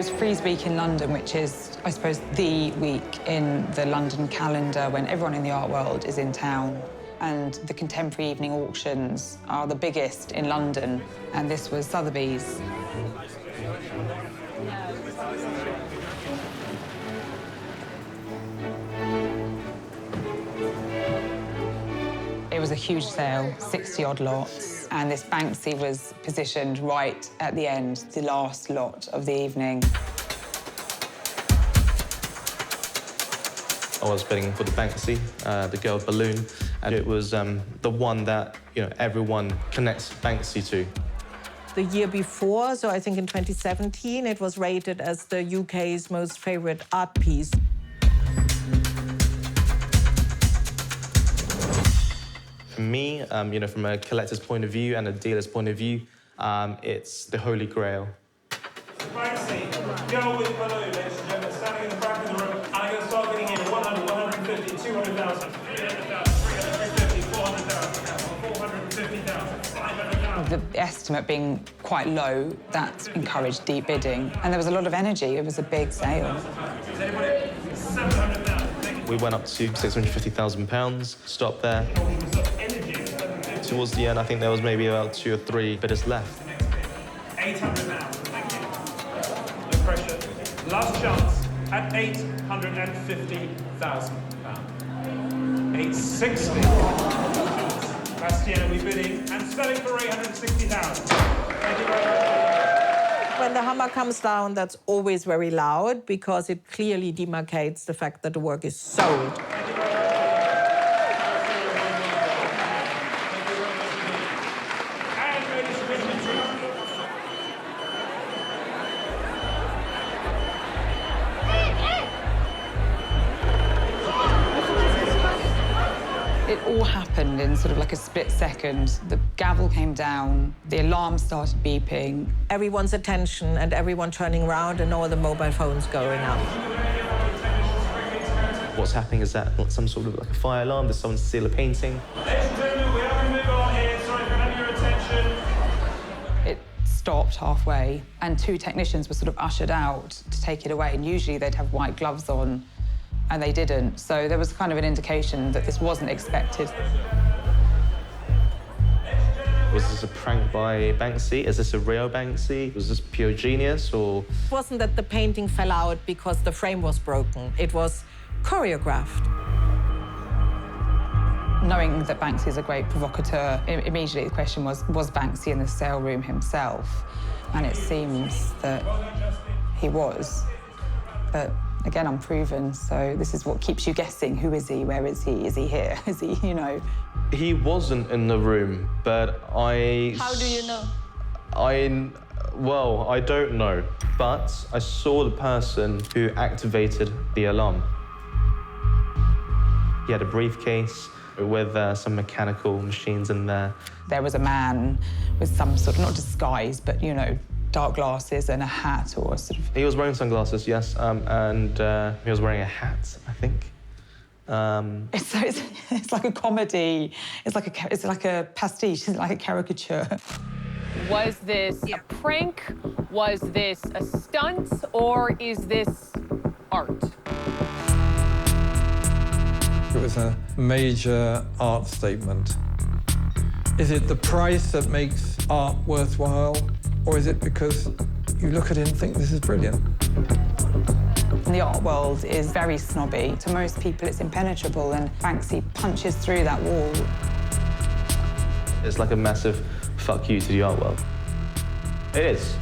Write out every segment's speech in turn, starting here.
It's Frieze Week in London, which is, I suppose, the week in the London calendar when everyone in the art world is in town. And the contemporary evening auctions are the biggest in London, and this was Sotheby's. It was a huge sale, 60-odd lots, and this Banksy was positioned right at the end, the last lot of the evening. I was bidding for the Banksy, the girl balloon, and it was the one that, you know, everyone connects Banksy to. The year before, so I think in 2017, it was rated as the UK's most favourite art piece. For me, you know, from a collector's point of view and a dealer's point of view, it's the Holy Grail. Banksy, girl with balloon, ladies and gentlemen, standing in the back of the room, and I'm going to start getting in 100, 150, 200,000, 300,000, 350, 400,000, 450,000, 500,000. The estimate being quite low, that encouraged deep bidding, and there was a lot of energy. It was a big sale. Is anybody? 700,000. We went up to £650,000, stopped there. Towards the end, I think there was maybe about 2 or 3 bidders left. 800,000, thank you. No pressure. Last chance at £850,000. 860. Bastian will be bidding and selling for 860,000. Thank you very much. When the hammer comes down, that's always very loud because it clearly demarcates the fact that the work is sold. It all happened in sort of like a split second. The gavel came down, the alarm started beeping. Everyone's attention and everyone turning around and all the mobile phones going up. What's happening is that some sort of like a fire alarm, there's someone steal a painting. Ladies and gentlemen, we are going to move on here. Sorry for having your attention. It stopped halfway, and 2 technicians were sort of ushered out to take it away, and usually they'd have white gloves on, and they didn't. So there was kind of an indication that this wasn't expected. Was this a prank by Banksy? Is this a real Banksy? Was this pure genius, or...? It wasn't that the painting fell out because the frame was broken. It was choreographed. Knowing that Banksy is a great provocateur, immediately the question was Banksy in the sale room himself? And it seems that he was. But again, unproven, so this is what keeps you guessing. Who is he? Where is he? Is he here? Is he, you know? He wasn't in the room, but I... How do you know? Well, I don't know, but I saw the person who activated the alarm. He had a briefcase with some mechanical machines in there. There was a man with some sort of, not disguise, but, you know, dark glasses and a hat or sort of... He was wearing sunglasses, yes, and he was wearing a hat, I think. It's like a comedy. It's like a pastiche. It's like a caricature. Was this a prank? Was this a stunt? Or is this art? It was a major art statement. Is it the price that makes art worthwhile, or is it because you look at it and think this is brilliant? The art world is very snobby. To most people, it's impenetrable, and Banksy punches through that wall. It's like a massive fuck you to the art world. It is.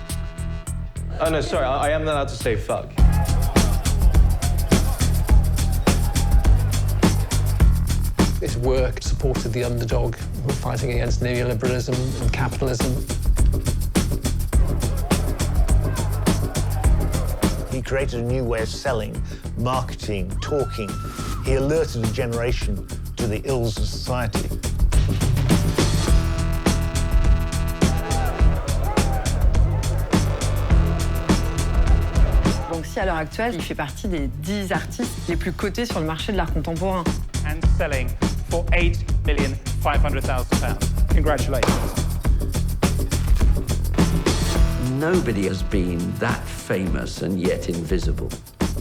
Oh, no, sorry, I am not allowed to say fuck. His work supported the underdog who were fighting against neoliberalism and capitalism. He created a new way of selling, marketing, talking. He alerted a generation to the ills of society. Banksy, à l'heure actuelle, il fait partie des 10 artistes les plus cotés sur le marché de l'art contemporain. And selling for £8,500,000. Congratulations. Nobody has been that famous and yet invisible.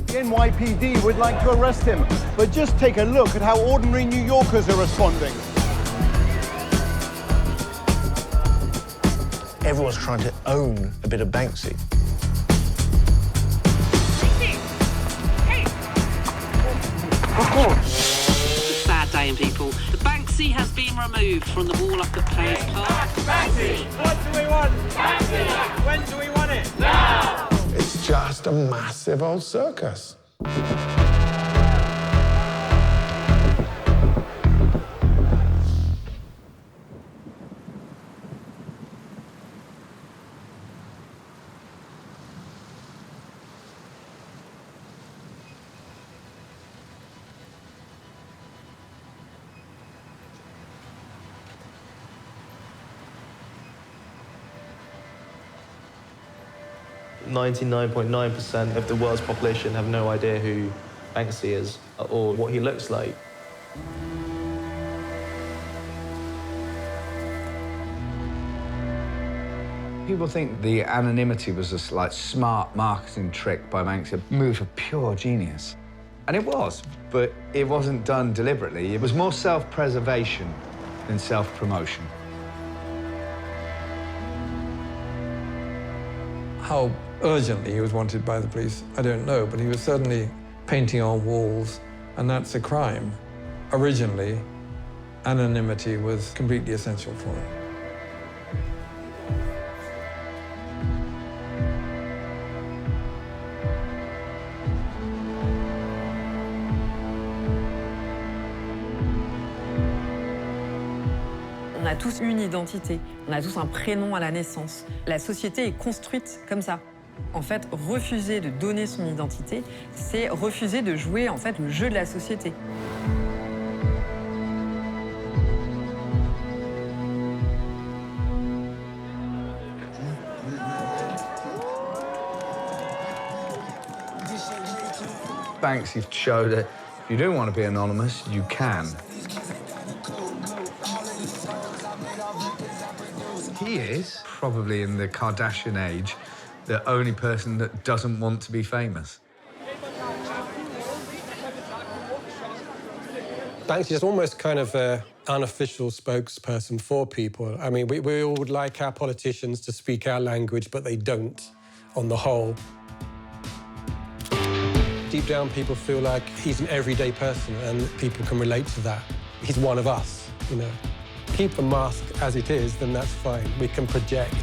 The NYPD would like to arrest him, but just take a look at how ordinary New Yorkers are responding. Everyone's trying to own a bit of Banksy. Sad day, people. The Banksy has been removed from the wall up at Players Park. Banksy! What do we want? Banksy! When do we want it? Now! It's just a massive old circus. 99.9% of the world's population have no idea who Banksy is or what he looks like. People think the anonymity was a smart marketing trick by Banksy, a move of pure genius. And it was, but it wasn't done deliberately. It was more self-preservation than self-promotion. How urgently he was wanted by the police, I don't know, but he was certainly painting on walls, and that's a crime. Originally, anonymity was completely essential for him. On a tous une identité, on a tous un prénom à la naissance. La société est construite comme ça. En fait, refuser de donner son identité, c'est refuser de jouer en fait le jeu de la société. Banksy showed that if you don't want to be anonymous, you can. He is, probably in the Kardashian age, the only person that doesn't want to be famous. Banksy is almost kind of an unofficial spokesperson for people. I mean, we all would like our politicians to speak our language, but they don't, on the whole. Deep down, people feel like he's an everyday person, and people can relate to that. He's one of us, you know. Keep the mask as it is, then that's fine. We can project.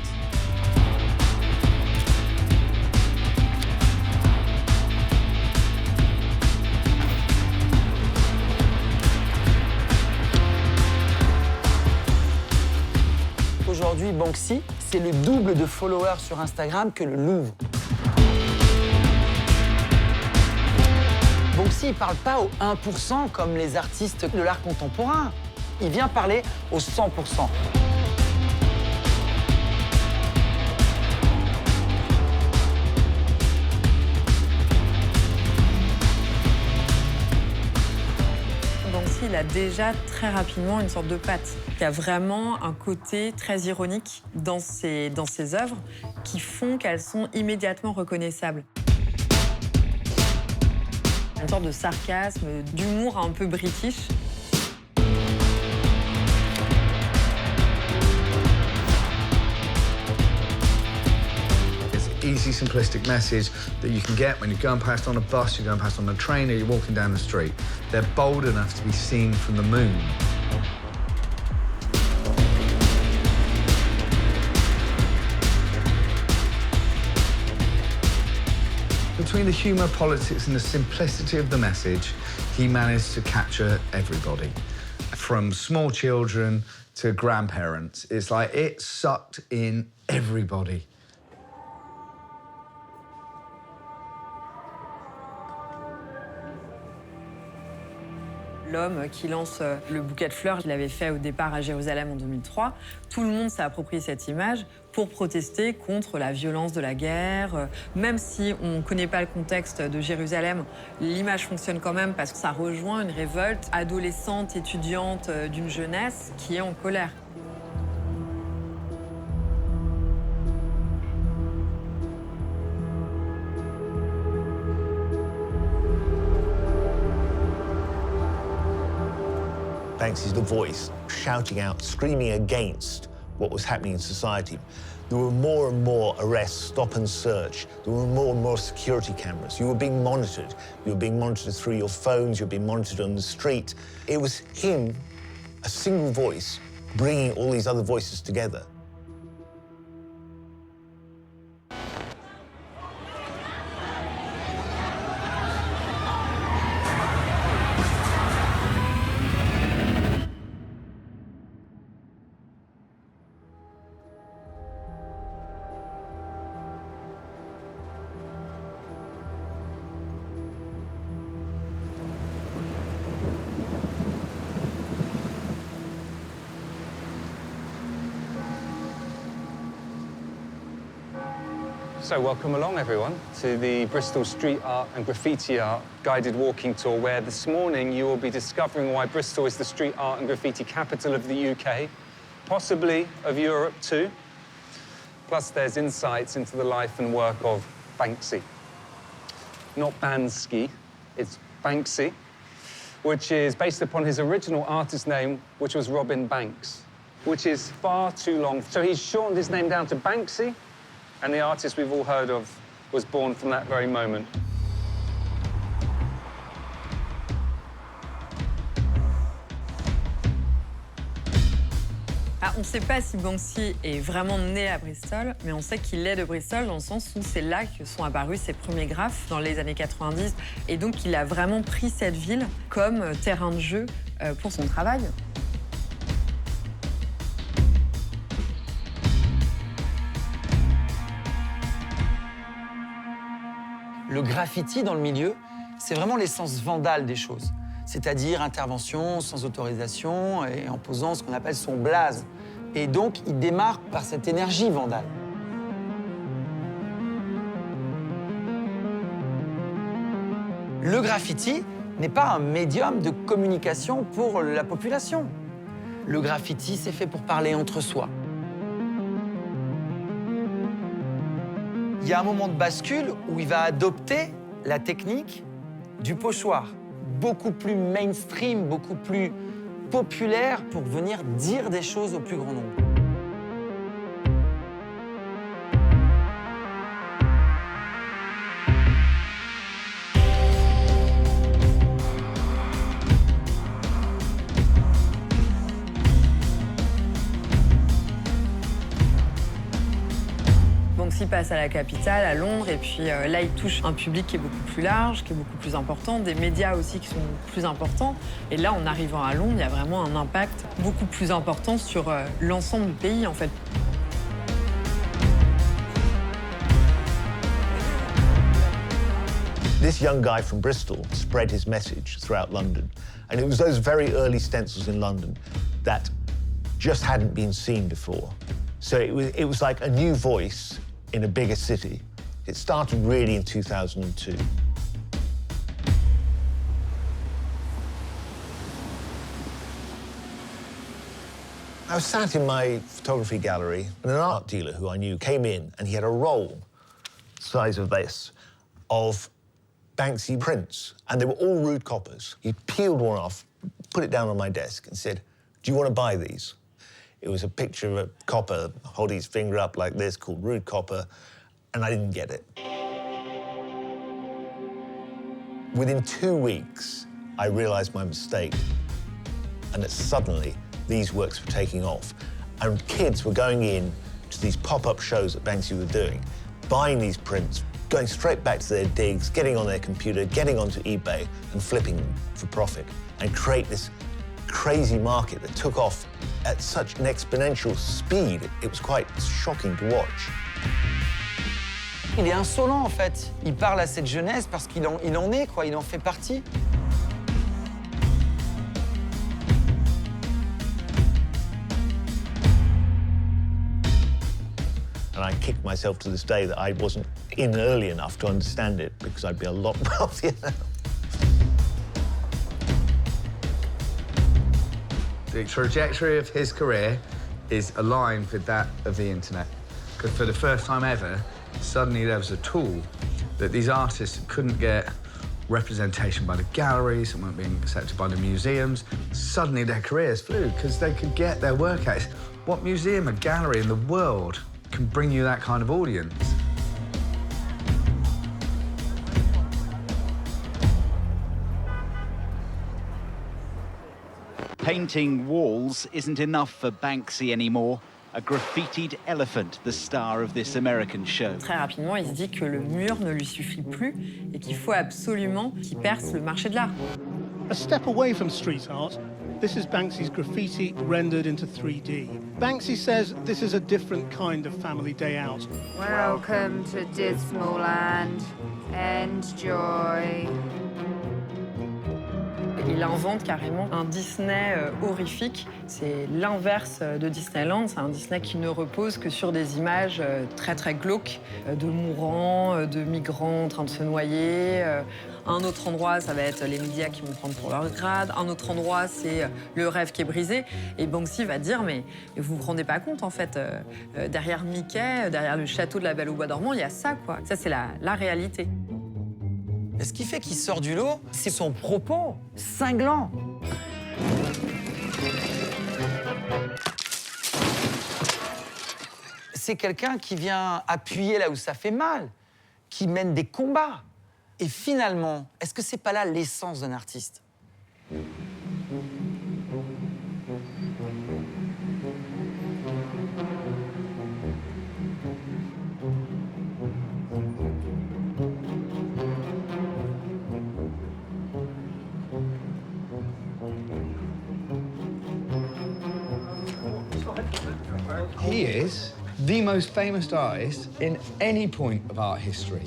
Aujourd'hui, Banksy, c'est le double de followers sur Instagram que le Louvre. Banksy, il parle pas au 1% comme les artistes de l'art contemporain. Il vient parler au 100%. Banksy, il a déjà très rapidement une sorte de patte. Il y a vraiment un côté très ironique dans ses œuvres qui font qu'elles sont immédiatement reconnaissables. Une sorte de sarcasme, d'humour un peu british. Easy, simplistic message that you can get when you're going past on a bus, you're going past on a train, or you're walking down the street. They're bold enough to be seen from the moon. Between the humour, politics, and the simplicity of the message, he managed to capture everybody. From small children to grandparents. It's like it sucked in everybody. L'homme qui lance le bouquet de fleurs, il l'avait fait au départ à Jérusalem en 2003. Tout le monde s'est approprié cette image pour protester contre la violence de la guerre. Même si on ne connaît pas le contexte de Jérusalem, l'image fonctionne quand même parce que ça rejoint une révolte adolescente, étudiante d'une jeunesse qui est en colère. Banksy's the voice, shouting out, screaming against what was happening in society. There were more and more arrests, stop and search. There were more and more security cameras. You were being monitored. You were being monitored through your phones. You were being monitored on the street. It was him, a single voice, bringing all these other voices together. So welcome along, everyone, to the Bristol Street Art and Graffiti Art guided walking tour, where this morning you will be discovering why Bristol is the street art and graffiti capital of the UK, possibly of Europe too. Plus there's insights into the life and work of Banksy. Not Banksy, it's Banksy, which is based upon his original artist name, which was Robin Banks, which is far too long. So he's shortened his name down to Banksy, and the artist we've all heard of was born from that very moment. On ne sait pas si Banksy est vraiment né à Bristol, mais on sait qu'il est de Bristol dans le sens où c'est là que sont apparus ses premiers graphes dans les années 90. Et donc, il a vraiment pris cette ville comme terrain de jeu pour son travail. Le graffiti dans le milieu, c'est vraiment l'essence vandale des choses. C'est-à-dire intervention sans autorisation et en posant ce qu'on appelle son blaze. Et donc, il démarre par cette énergie vandale. Le graffiti n'est pas un médium de communication pour la population. Le graffiti, c'est fait pour parler entre soi. Il y a un moment de bascule où il va adopter la technique du pochoir, beaucoup plus mainstream, beaucoup plus populaire pour venir dire des choses au plus grand nombre. Banksy passe à la capitale, à Londres, et puis là, il touche un public qui est beaucoup plus large, qui est beaucoup plus important, des médias aussi qui sont plus importants. Et là, en arrivant à Londres, il y a vraiment un impact beaucoup plus important sur l'ensemble du pays, en fait. This young guy from Bristol spread his message throughout London. And it was those very early stencils in London that just hadn't been seen before. So it was like a new voice in a bigger city. It started really in 2002. I was sat in my photography gallery, and an art dealer who I knew came in, and he had a roll, size of this, of Banksy prints, and they were all rude coppers. He peeled one off, put it down on my desk, and said, "Do you want to buy these?" It was a picture of a copper holding his finger up like this, called rude copper, and I didn't get it. Within 2 weeks, I realized my mistake, and that suddenly these works were taking off, and kids were going in to these pop-up shows that Banksy were doing, buying these prints, going straight back to their digs, getting on their computer, getting onto eBay, and flipping them for profit, and create this crazy market that took off at such an exponential speed. It was quite shocking to watch. Il est insolent, en fait. Il parle à cette jeunesse parce qu'il en est, quoi. Il en fait partie. And I kick myself to this day that I wasn't in early enough to understand it, because I'd be a lot wealthier now. The trajectory of his career is aligned with that of the internet. Because for the first time ever, suddenly there was a tool that these artists couldn't get representation by the galleries and weren't being accepted by the museums. Suddenly their careers flew because they could get their work out. What museum or gallery in the world can bring you that kind of audience? Painting walls isn't enough for Banksy anymore. A graffitied elephant, the star of this American show. Très rapidement, il se dit que le mur ne lui suffit plus et qu'il faut absolument qu'il perce le marché de l'art. A step away from street art, this is Banksy's graffiti rendered into 3D. Banksy says this is a different kind of family day out. Welcome to Dismaland. Enjoy. Il invente carrément un Disney horrifique. C'est l'inverse de Disneyland. C'est un Disney qui ne repose que sur des images très très glauques de mourants, de migrants en train de se noyer. Un autre endroit, ça va être les médias qui vont prendre pour leur grade. Un autre endroit, c'est le rêve qui est brisé. Et Banksy va dire, mais vous vous rendez pas compte, en fait, derrière Mickey, derrière le château de la Belle au Bois dormant, il y a ça, quoi. Ça, c'est la réalité. Et ce qui fait qu'il sort du lot, c'est son propos cinglant. C'est quelqu'un qui vient appuyer là où ça fait mal, qui mène des combats. Et finalement, est-ce que c'est pas là l'essence d'un artiste ? He is the most famous artist in any point of art history.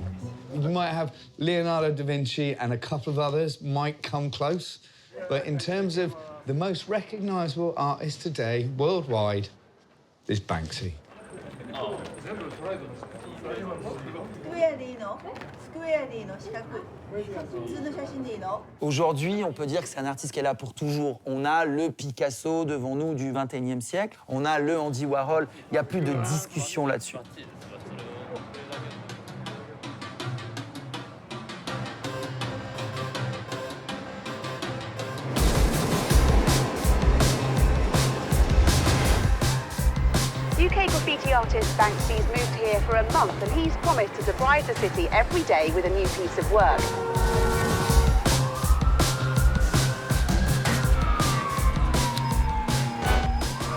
You might have Leonardo da Vinci and a couple of others might come close, but in terms of the most recognizable artist today worldwide is Banksy. Aujourd'hui, on peut dire que c'est un artiste qui est là pour toujours. On a le Picasso devant nous du XXIe siècle, on a le Andy Warhol, il n'y a plus de discussion là-dessus. UK graffiti artist Banksy's moved here for a month and he's promised to surprise the city every day with a new piece of work.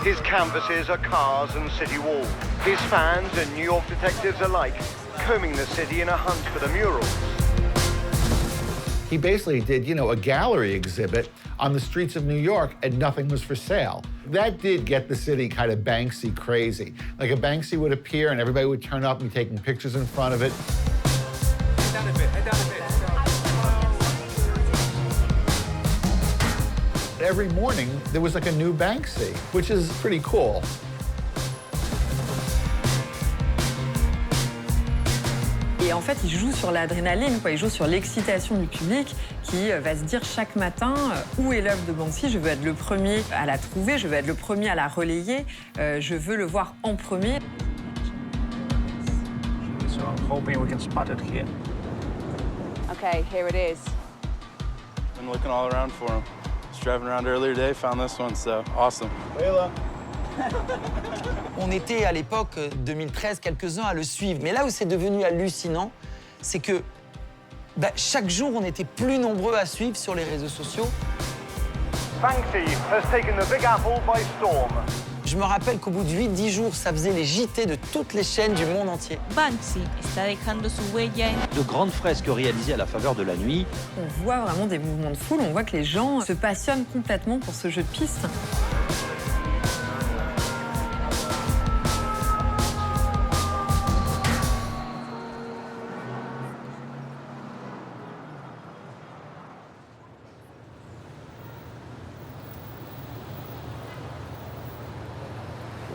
His canvases are cars and city walls. His fans and New York detectives alike combing the city in a hunt for the murals. He basically did, you know, a gallery exhibit on the streets of New York and nothing was for sale. That did get the city kind of Banksy crazy. Like a Banksy would appear and everybody would turn up and be taking pictures in front of it. Head down a bit, head down a bit. Every morning, there was like a new Banksy, which is pretty cool. Et en fait, il joue sur l'adrénaline, quoi. Il joue sur l'excitation du public qui va se dire chaque matin où est l'œuvre de Banksy. Je veux être le premier à la trouver, je veux être le premier à la relayer, je veux le voir en premier. So I'm hoping we can spot it here. Okay, here it is. Been looking all around for him. Just driving around earlier today, found this one, so awesome. On était à l'époque 2013 quelques-uns à le suivre, mais là où c'est devenu hallucinant, c'est que chaque jour on était plus nombreux à suivre sur les réseaux sociaux. Banksy has taken the Big Apple by storm. Je me rappelle qu'au bout de 8-10 jours, ça faisait les JT de toutes les chaînes du monde entier. Banksy está dejando su huella. De grandes fresques réalisées à la faveur de la nuit. On voit vraiment des mouvements de foule, on voit que les gens se passionnent complètement pour ce jeu de piste.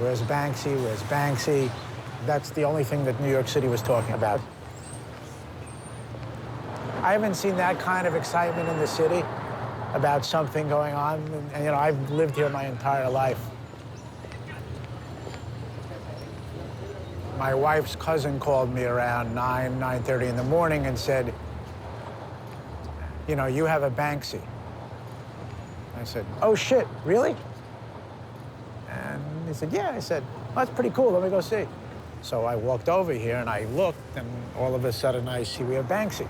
Where's Banksy? Where's Banksy? That's the only thing that New York City was talking about. I haven't seen that kind of excitement in the city about something going on. And you know, I've lived here my entire life. My wife's cousin called me around 9:30 in the morning and said, you know, you have a Banksy. I said, oh shit, really? And he said, yeah. I said, well, that's pretty cool, let me go see. So I walked over here and I looked, and all of a sudden I see we have Banksy.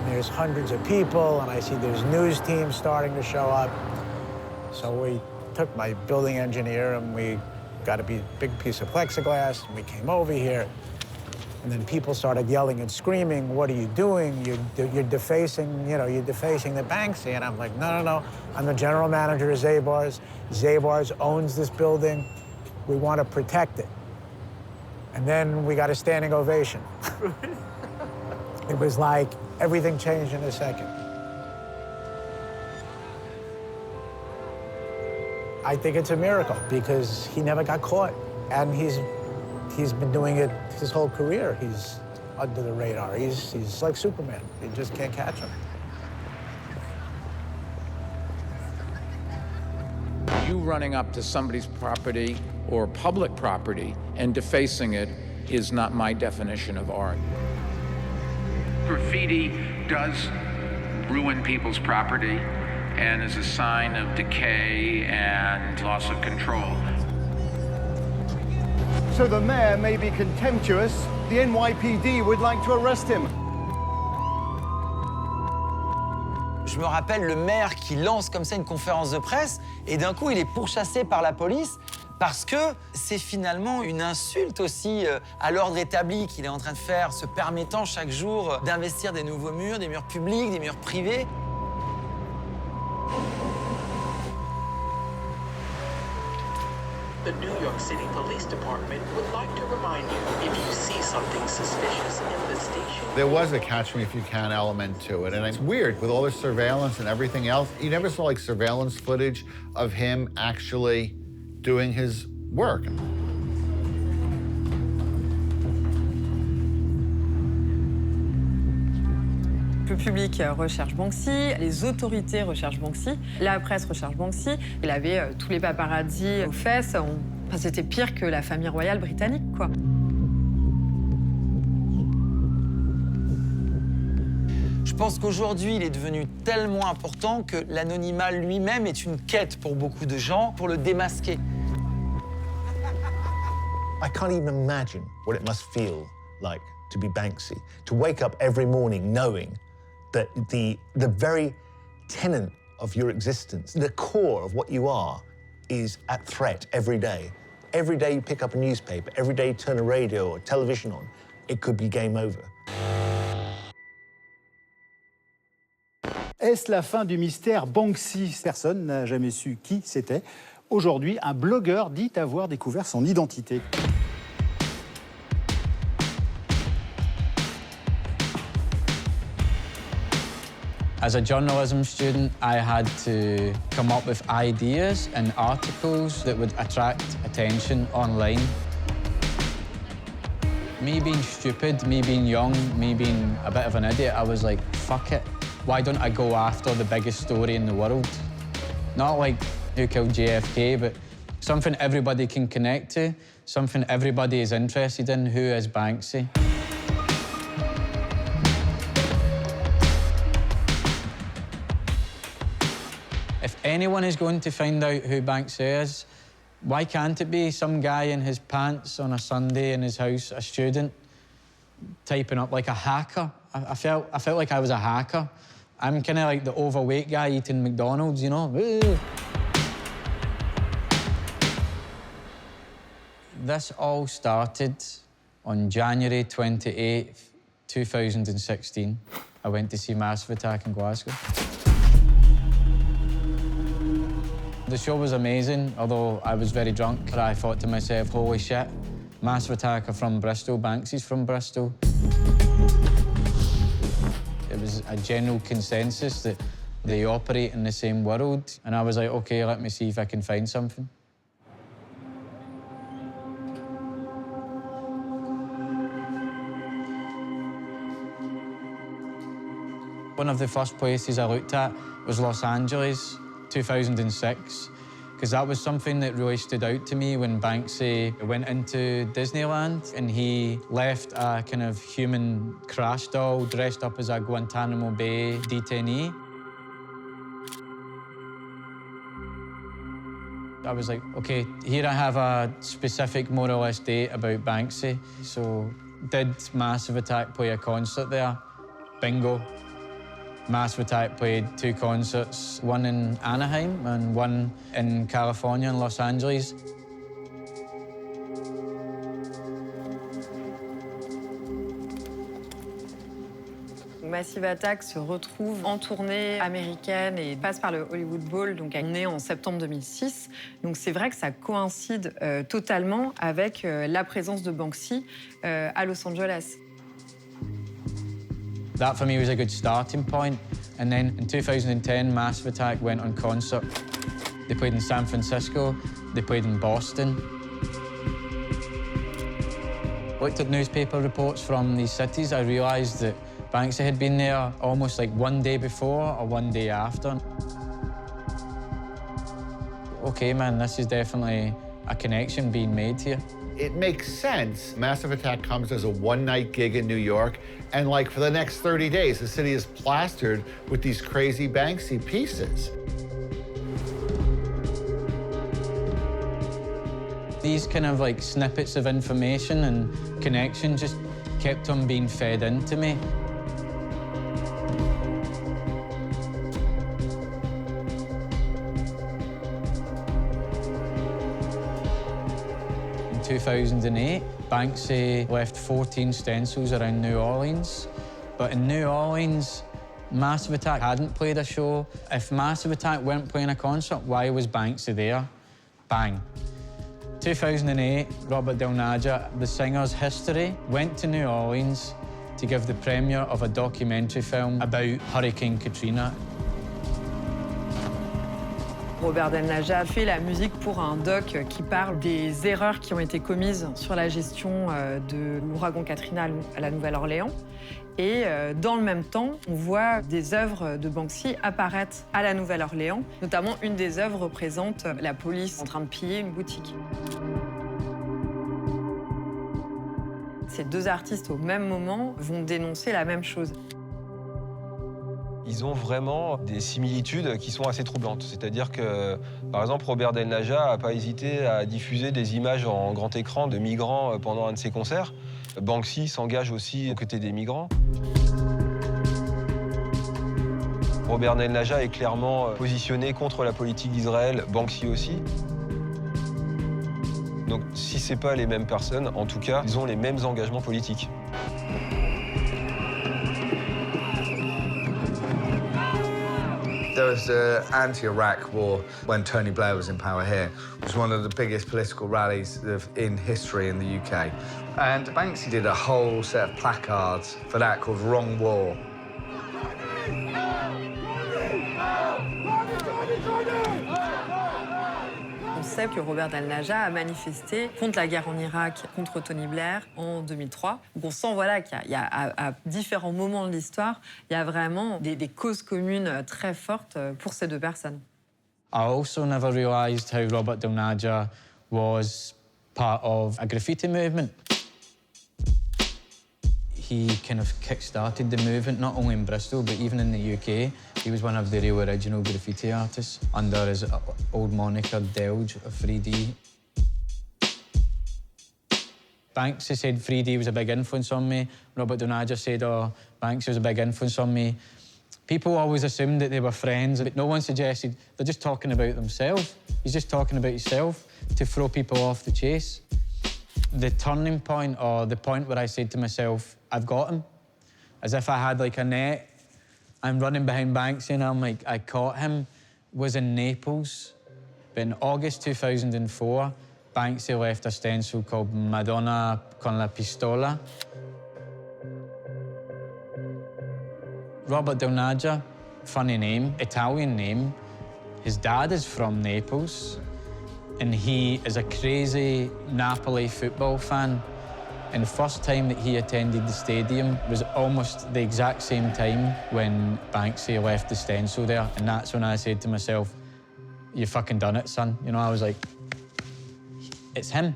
There's hundreds of people, and I see there's news teams starting to show up. So we took my building engineer, and we got a big piece of plexiglass, and we came over here. And then people started yelling and screaming, what are you doing? You're defacing, you know, you're defacing the Banksy. And I'm like, no, no, no. I'm the general manager of Zabars. Zabars owns this building. We want to protect it. And then we got a standing ovation. It was like everything changed in a second. I think it's a miracle because he never got caught. And he's been doing it his whole career. He's under the radar. He's like Superman. You just can't catch him. You running up to somebody's property or public property and defacing it is not my definition of art. Graffiti does ruin people's property and is a sign of decay and loss of control. So the mayor may be contemptuous. The NYPD would like to arrest him. Je me rappelle le maire qui lance comme ça une conférence de presse et d'un coup il est pourchassé par la police parce que c'est finalement une insulte aussi à l'ordre établi qu'il est en train de faire, se permettant chaque jour d'investir des nouveaux murs, des murs publics, des murs privés. The New York City Police Department would like to remind you if you see something suspicious in the station. There was a catch-me-if-you-can element to it, and it's weird with all the surveillance and everything else. You never saw like surveillance footage of him actually doing his work. Le public recherche Banksy, les autorités recherchent Banksy, la presse recherche Banksy. Il avait tous les paparazzis aux fesses. Enfin, c'était pire que la famille royale britannique, quoi. Je pense qu'aujourd'hui, il est devenu tellement important que l'anonymat lui-même est une quête pour beaucoup de gens pour le démasquer. I can't even imagine what it must feel like to be Banksy, to wake up every morning knowing that the very tenet of your existence, the core of what you are, is at threat every day. Every day you pick up a newspaper, every day you turn a radio or television on, it could be game over. Est-ce la fin du mystère Banksy? Personne n'a jamais su qui c'était. Aujourd'hui, un blogueur dit avoir découvert son identité. As a journalism student, I had to come up with ideas and articles that would attract attention online. Me being stupid, me being young, me being a bit of an idiot, I was like, fuck it. Why don't I go after the biggest story in the world? Not like who killed JFK, but something everybody can connect to, something everybody is interested in, who is Banksy? If anyone is going to find out who Banksy is, why can't it be some guy in his pants on a Sunday in his house, a student, typing up like a hacker? I felt like I was a hacker. I'm kind of like the overweight guy eating McDonald's, you know? This all started on January 28th, 2016. I went to see Massive Attack in Glasgow. The show was amazing, although I was very drunk. I thought to myself, holy shit, Massive Attack are from Bristol, Banksy's from Bristol. It was a general consensus that they operate in the same world. And I was like, okay, let me see if I can find something. One of the first places I looked at was Los Angeles, 2006, because that was something that really stood out to me when Banksy went into Disneyland and he left a kind of human crash doll dressed up as a Guantanamo Bay detainee. I was like, okay, here I have a specific more or less date about Banksy. So did Massive Attack play a concert there? Bingo. Massive Attack played 2 concerts, one in Anaheim and one in California and Los Angeles. Massive Attack se retrouve en tournée américaine et passe par le Hollywood Bowl, donc on est en septembre 2006. Donc c'est vrai que ça coïncide totalement avec la présence de Banksy à Los Angeles. That for me was a good starting point. And then in 2010, Massive Attack went on concert. They played in San Francisco, they played in Boston. Looked at newspaper reports from these cities, I realised that Banksy had been there almost like one day before or one day after. Okay, man, this is definitely a connection being made here. It makes sense. Massive Attack comes as a one-night gig in New York, and like for the next 30 days, the city is plastered with these crazy Banksy pieces. These kind of like snippets of information and connection just kept on being fed into me. In 2008, Banksy left 14 stencils around New Orleans. But in New Orleans, Massive Attack hadn't played a show. If Massive Attack weren't playing a concert, why was Banksy there? Bang. 2008, Robert Del Naja, the singer's history, went to New Orleans to give the premiere of a documentary film about Hurricane Katrina. Robert Del Naja fait la musique pour un doc qui parle des erreurs qui ont été commises sur la gestion de l'ouragan Katrina à la Nouvelle-Orléans. Et dans le même temps, on voit des œuvres de Banksy apparaître à la Nouvelle-Orléans. Notamment, une des œuvres représente la police en train de piller une boutique. Ces 2 artistes, au même moment, vont dénoncer la même chose. Ils ont vraiment des similitudes qui sont assez troublantes. C'est-à-dire que, par exemple, Robert Del Naja n'a pas hésité à diffuser des images en grand écran de migrants pendant un de ses concerts. Banksy s'engage aussi aux côtés des migrants. Robert Del Naja est clairement positionné contre la politique d'Israël, Banksy aussi. Donc, si ce n'est pas les mêmes personnes, en tout cas, ils ont les mêmes engagements politiques. There was an anti-Iraq war when Tony Blair was in power here. It was one of the biggest political rallies in history in the UK. And Banksy did a whole set of placards for that called Wrong War. On sait que Robert Del Naja a manifesté contre la guerre en Irak, contre Tony Blair en 2003. Donc on sent voilà, qu'il y a à différents moments de l'histoire, il y a vraiment des causes communes très fortes pour ces 2 personnes. I also never realised how Robert Del Naja was part of a graffiti movement. He kind of kick-started the movement, not only in Bristol, but even in the UK. He was one of the real original graffiti artists under his old moniker, Delge of 3D. Banksy said 3D was a big influence on me. Robert Del Naja said, oh, Banksy was a big influence on me. People always assumed that they were friends, but no one suggested they're just talking about themselves. He's just talking about himself to throw people off the chase. The turning point, or the point where I said to myself, I've got him, as if I had like a net. I'm running behind Banksy and I'm like, I caught him, was in Naples. But in August 2004, Banksy left a stencil called Madonna con la pistola. Robert Del Naja, funny name, Italian name. His dad is from Naples, and he is a crazy Napoli football fan. And the first time that he attended the stadium was almost the exact same time when Banksy left the stencil there. And that's when I said to myself, you fucking done it, son. You know, I was like, it's him.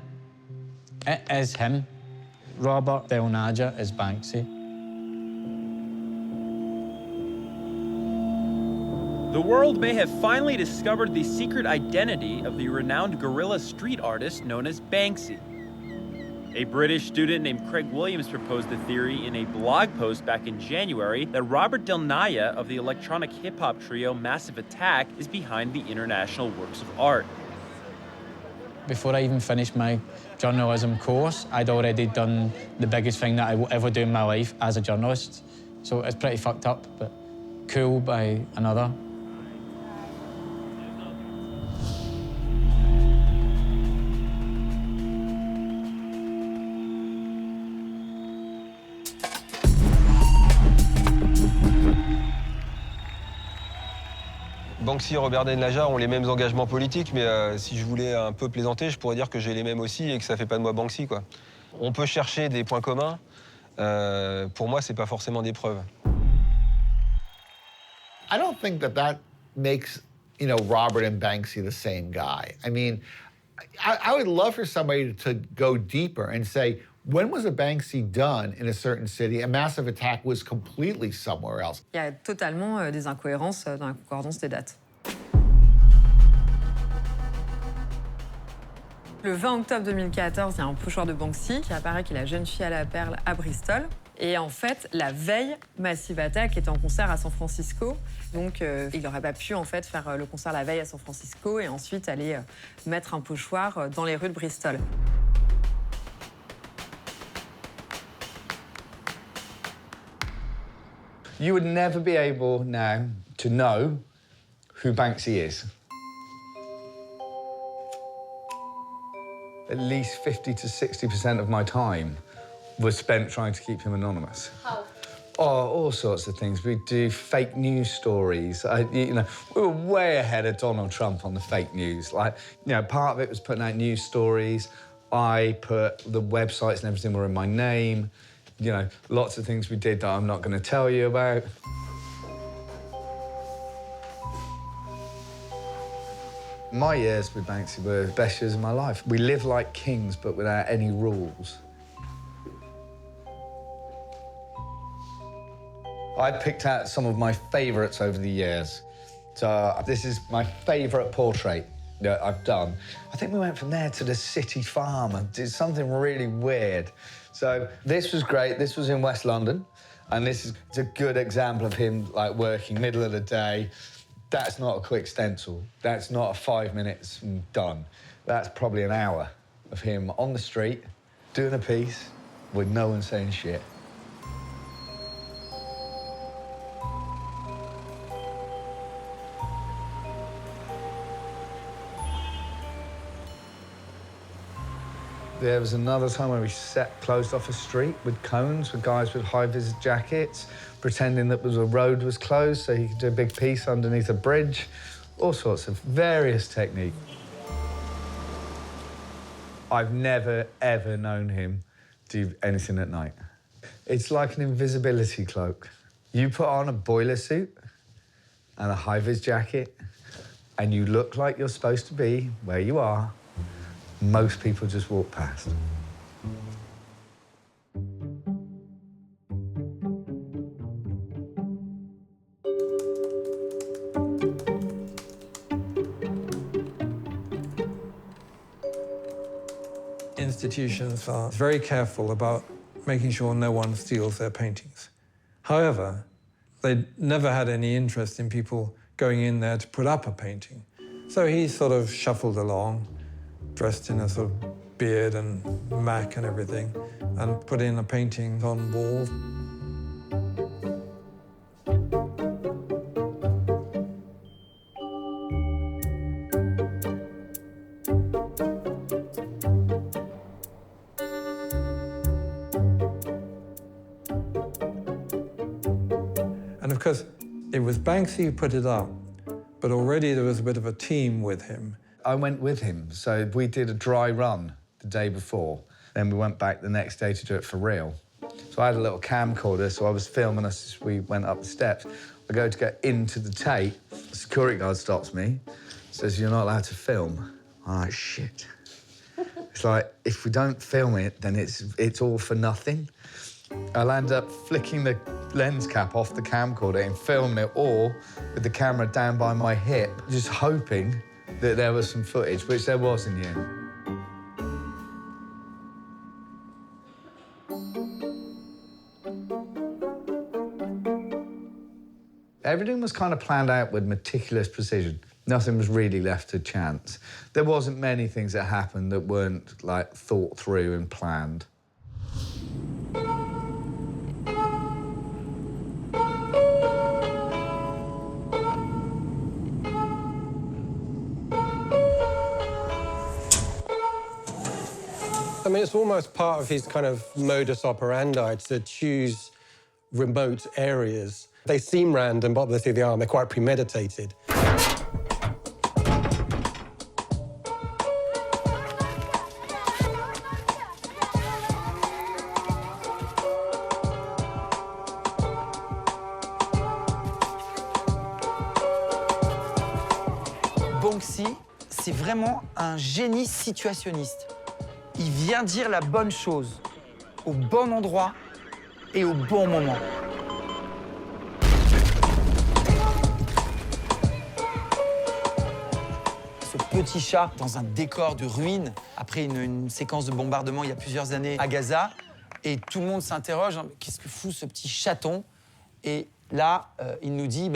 It is him. Robert Del Naja is Banksy. The world may have finally discovered the secret identity of the renowned guerrilla street artist known as Banksy. A British student named Craig Williams proposed the theory in a blog post back in January that Robert Del Naja of the electronic hip-hop trio Massive Attack is behind the international works of art. Before I even finished my journalism course, I'd already done the biggest thing that I will ever do in my life as a journalist. So it's pretty fucked up, but cool by another. Banksy et Robert Del Naja ont les mêmes engagements politiques, mais si je voulais un peu plaisanter, je pourrais dire que j'ai les mêmes aussi et que ça fait pas de moi Banksy, quoi. On peut chercher des points communs. Pour moi, c'est pas forcément des preuves. I don't think that makes, Robert and Banksy the same guy. I mean, I would love for somebody to go deeper and say, when was a Banksy done in a certain city? A Massive Attack was completely somewhere else. Il y a totalement des incohérences dans la concordance des dates. Le 20 octobre 2014, il y a un pochoir de Banksy qui apparaît qu'il est la jeune fille à la perle à Bristol. Et en fait, la veille, Massive Attack était en concert à San Francisco. Donc, il n'aurait pas pu en fait faire le concert la veille à San Francisco et ensuite aller mettre un pochoir dans les rues de Bristol. You would never be able now to know who Banksy is. At least 50 to 60% of my time was spent trying to keep him anonymous. How? Oh, all sorts of things. We'd do fake news stories. We were way ahead of Donald Trump on the fake news. Part of it was putting out news stories. I put the websites and everything were in my name. Lots of things we did that I'm not going to tell you about. My years with Banksy were the best years of my life. We lived like kings, but without any rules. I picked out some of my favourites over the years. So this is my favourite portrait that I've done. I think we went from there to the city farm and did something really weird. So this was great. This was in West London. And this is a good example of him working middle of the day. That's not a quick stencil. That's not a 5 minutes and done. That's probably an hour of him on the street doing a piece with no one saying shit. There was another time where we closed off a street with cones, with guys with high-vis jackets, pretending that the road was closed so he could do a big piece underneath a bridge. All sorts of various techniques. I've never, ever known him do anything at night. It's like an invisibility cloak. You put on a boiler suit and a high-vis jacket, and you look like you're supposed to be where you are. Most people just walk past. Institutions are very careful about making sure no one steals their paintings. However, they never had any interest in people going in there to put up a painting. So he sort of shuffled along, dressed in a sort of beard and mac and everything, and put in a painting on wall. And of course, it was Banksy who put it up, but already there was a bit of a team with him. I went with him, so we did a dry run the day before. Then we went back the next day to do it for real. So I had a little camcorder, so I was filming us as we went up the steps. I go to get into the tape, the security guard stops me, says, "You're not allowed to film." I'm like, shit. It's like, if we don't film it, then it's all for nothing. I'll end up flicking the lens cap off the camcorder and filming it all with the camera down by my hip, just hoping that there was some footage, which there was in the end. Everything was kind of planned out with meticulous precision. Nothing was really left to chance. There wasn't many things that happened that weren't, like, thought through and planned. I mean, it's almost part of his kind of modus operandi to choose remote areas. They seem random, but obviously they are. They're quite premeditated. Banksy, c'est vraiment un génie situationniste. Il vient dire la bonne chose, au bon endroit et au bon moment. Ce petit chat dans un décor de ruines, après une séquence de bombardement il y a plusieurs années à Gaza, et tout le monde s'interroge, hein, qu'est-ce que fout ce petit chaton? Et là, il nous dit,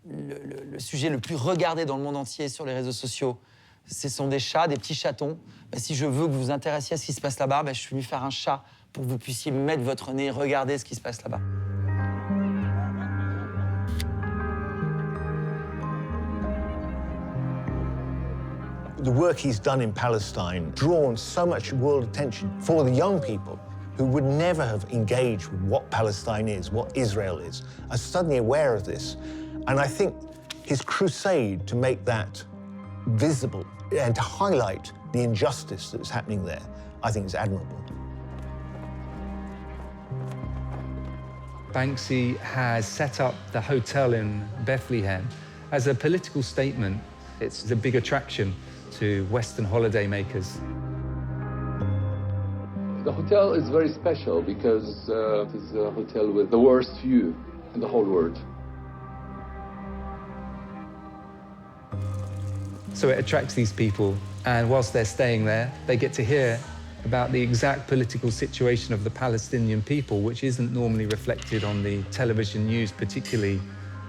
le sujet le plus regardé dans le monde entier sur les réseaux sociaux, ce sont des chats, des petits chatons. Si je veux que vous vous intéressiez à ce qui se passe là-bas, je suis venu faire un chat pour que vous puissiez mettre votre nez et regarder ce qui se passe là-bas. The work he's done in Palestine drawn so much world attention for the young people who would never have engaged with what Palestine is, what Israel is, are suddenly aware of this. And I think his crusade to make that visible and to highlight the injustice that's happening there, I think is admirable. Banksy has set up the hotel in Bethlehem as a political statement. It's a big attraction to Western holidaymakers. The hotel is very special because it is a hotel with the worst view in the whole world. So it attracts these people, and whilst they're staying there, they get to hear about the exact political situation of the Palestinian people, which isn't normally reflected on the television news particularly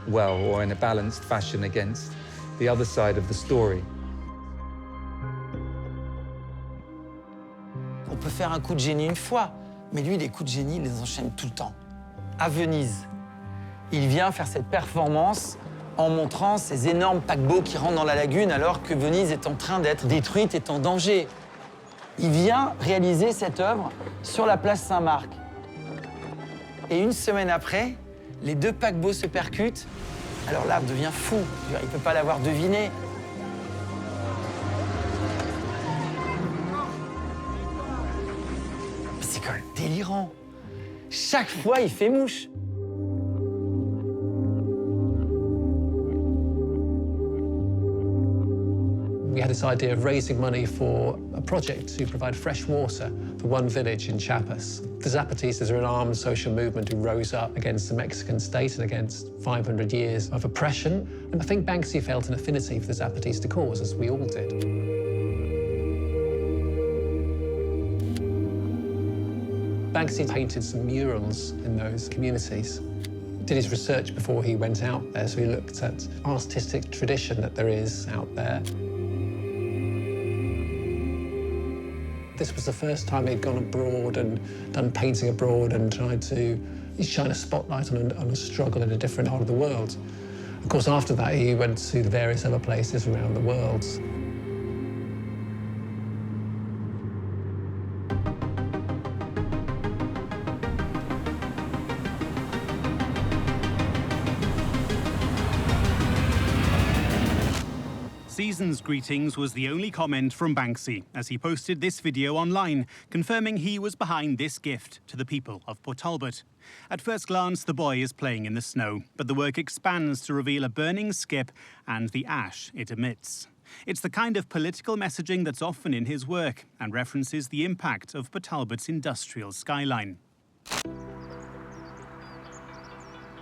well or in a balanced fashion against the other side of the story. On peut faire un coup de génie une fois, mais lui, les coups de génie, il les enchaîne tout le temps. À Venise, il vient faire cette performance en montrant ces énormes paquebots qui rentrent dans la lagune alors que Venise est en train d'être détruite, est en danger. Il vient réaliser cette œuvre sur la place Saint-Marc. Et une semaine après, les deux paquebots se percutent. Alors là, il devient fou. Il ne peut pas l'avoir deviné. C'est quand même délirant. Chaque fois, il fait mouche. We had this idea of raising money for a project to provide fresh water for one village in Chiapas. The Zapatistas are an armed social movement who rose up against the Mexican state and against 500 years of oppression. And I think Banksy felt an affinity for the Zapatista cause, as we all did. Banksy painted some murals in those communities. Did his research before he went out there, so he looked at artistic tradition that there is out there. This was the first time he'd gone abroad and done painting abroad and tried to shine a spotlight on a struggle in a different part of the world. Of course, after that, he went to the various other places around the world. Season's greetings was the only comment from Banksy as he posted this video online, confirming he was behind this gift to the people of Port Talbot. At first glance, the boy is playing in the snow, but the work expands to reveal a burning skip and the ash it emits. It's the kind of political messaging that's often in his work and references the impact of Port Talbot's industrial skyline.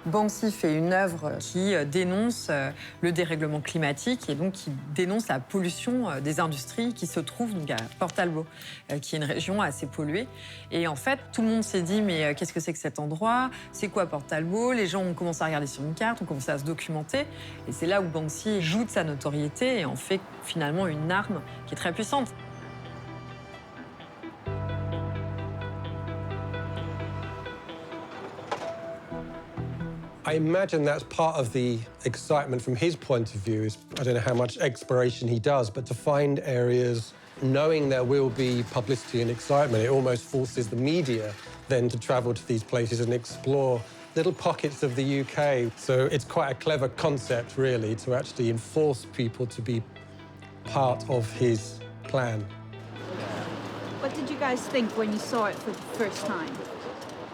Banksy fait une œuvre qui dénonce le dérèglement climatique et donc qui dénonce la pollution des industries qui se trouvent donc à Port Talbot, qui est une région assez polluée. Et en fait, tout le monde s'est dit mais qu'est-ce que c'est que cet endroit? C'est quoi Port Talbot? Les gens ont commencé à regarder sur une carte, ont commencé à se documenter. Et c'est là où Banksy joue de sa notoriété et en fait finalement une arme qui est très puissante. I imagine that's part of the excitement from his point of view is, I don't know how much exploration he does, but to find areas, knowing there will be publicity and excitement, it almost forces the media then to travel to these places and explore little pockets of the UK. So it's quite a clever concept, really, to actually enforce people to be part of his plan. What did you guys think when you saw it for the first time?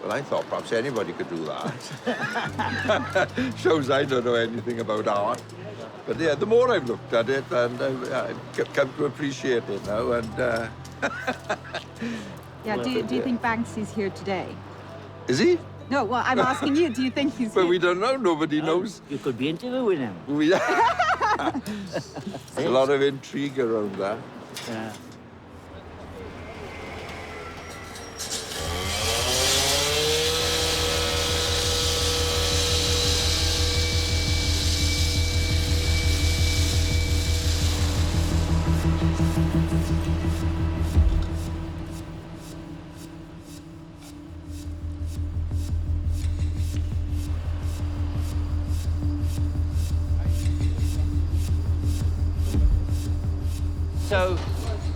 Well, I thought perhaps anybody could do that. Shows I don't know anything about art. But yeah, the more I've looked at it, and I've come to appreciate it now, and... Yeah, do you think Banksy's here today? Is he? No, well, I'm asking you, do you think he's Well, here? we don't know. Nobody knows. You could be interviewing him. There's a lot of intrigue around that. Yeah. So,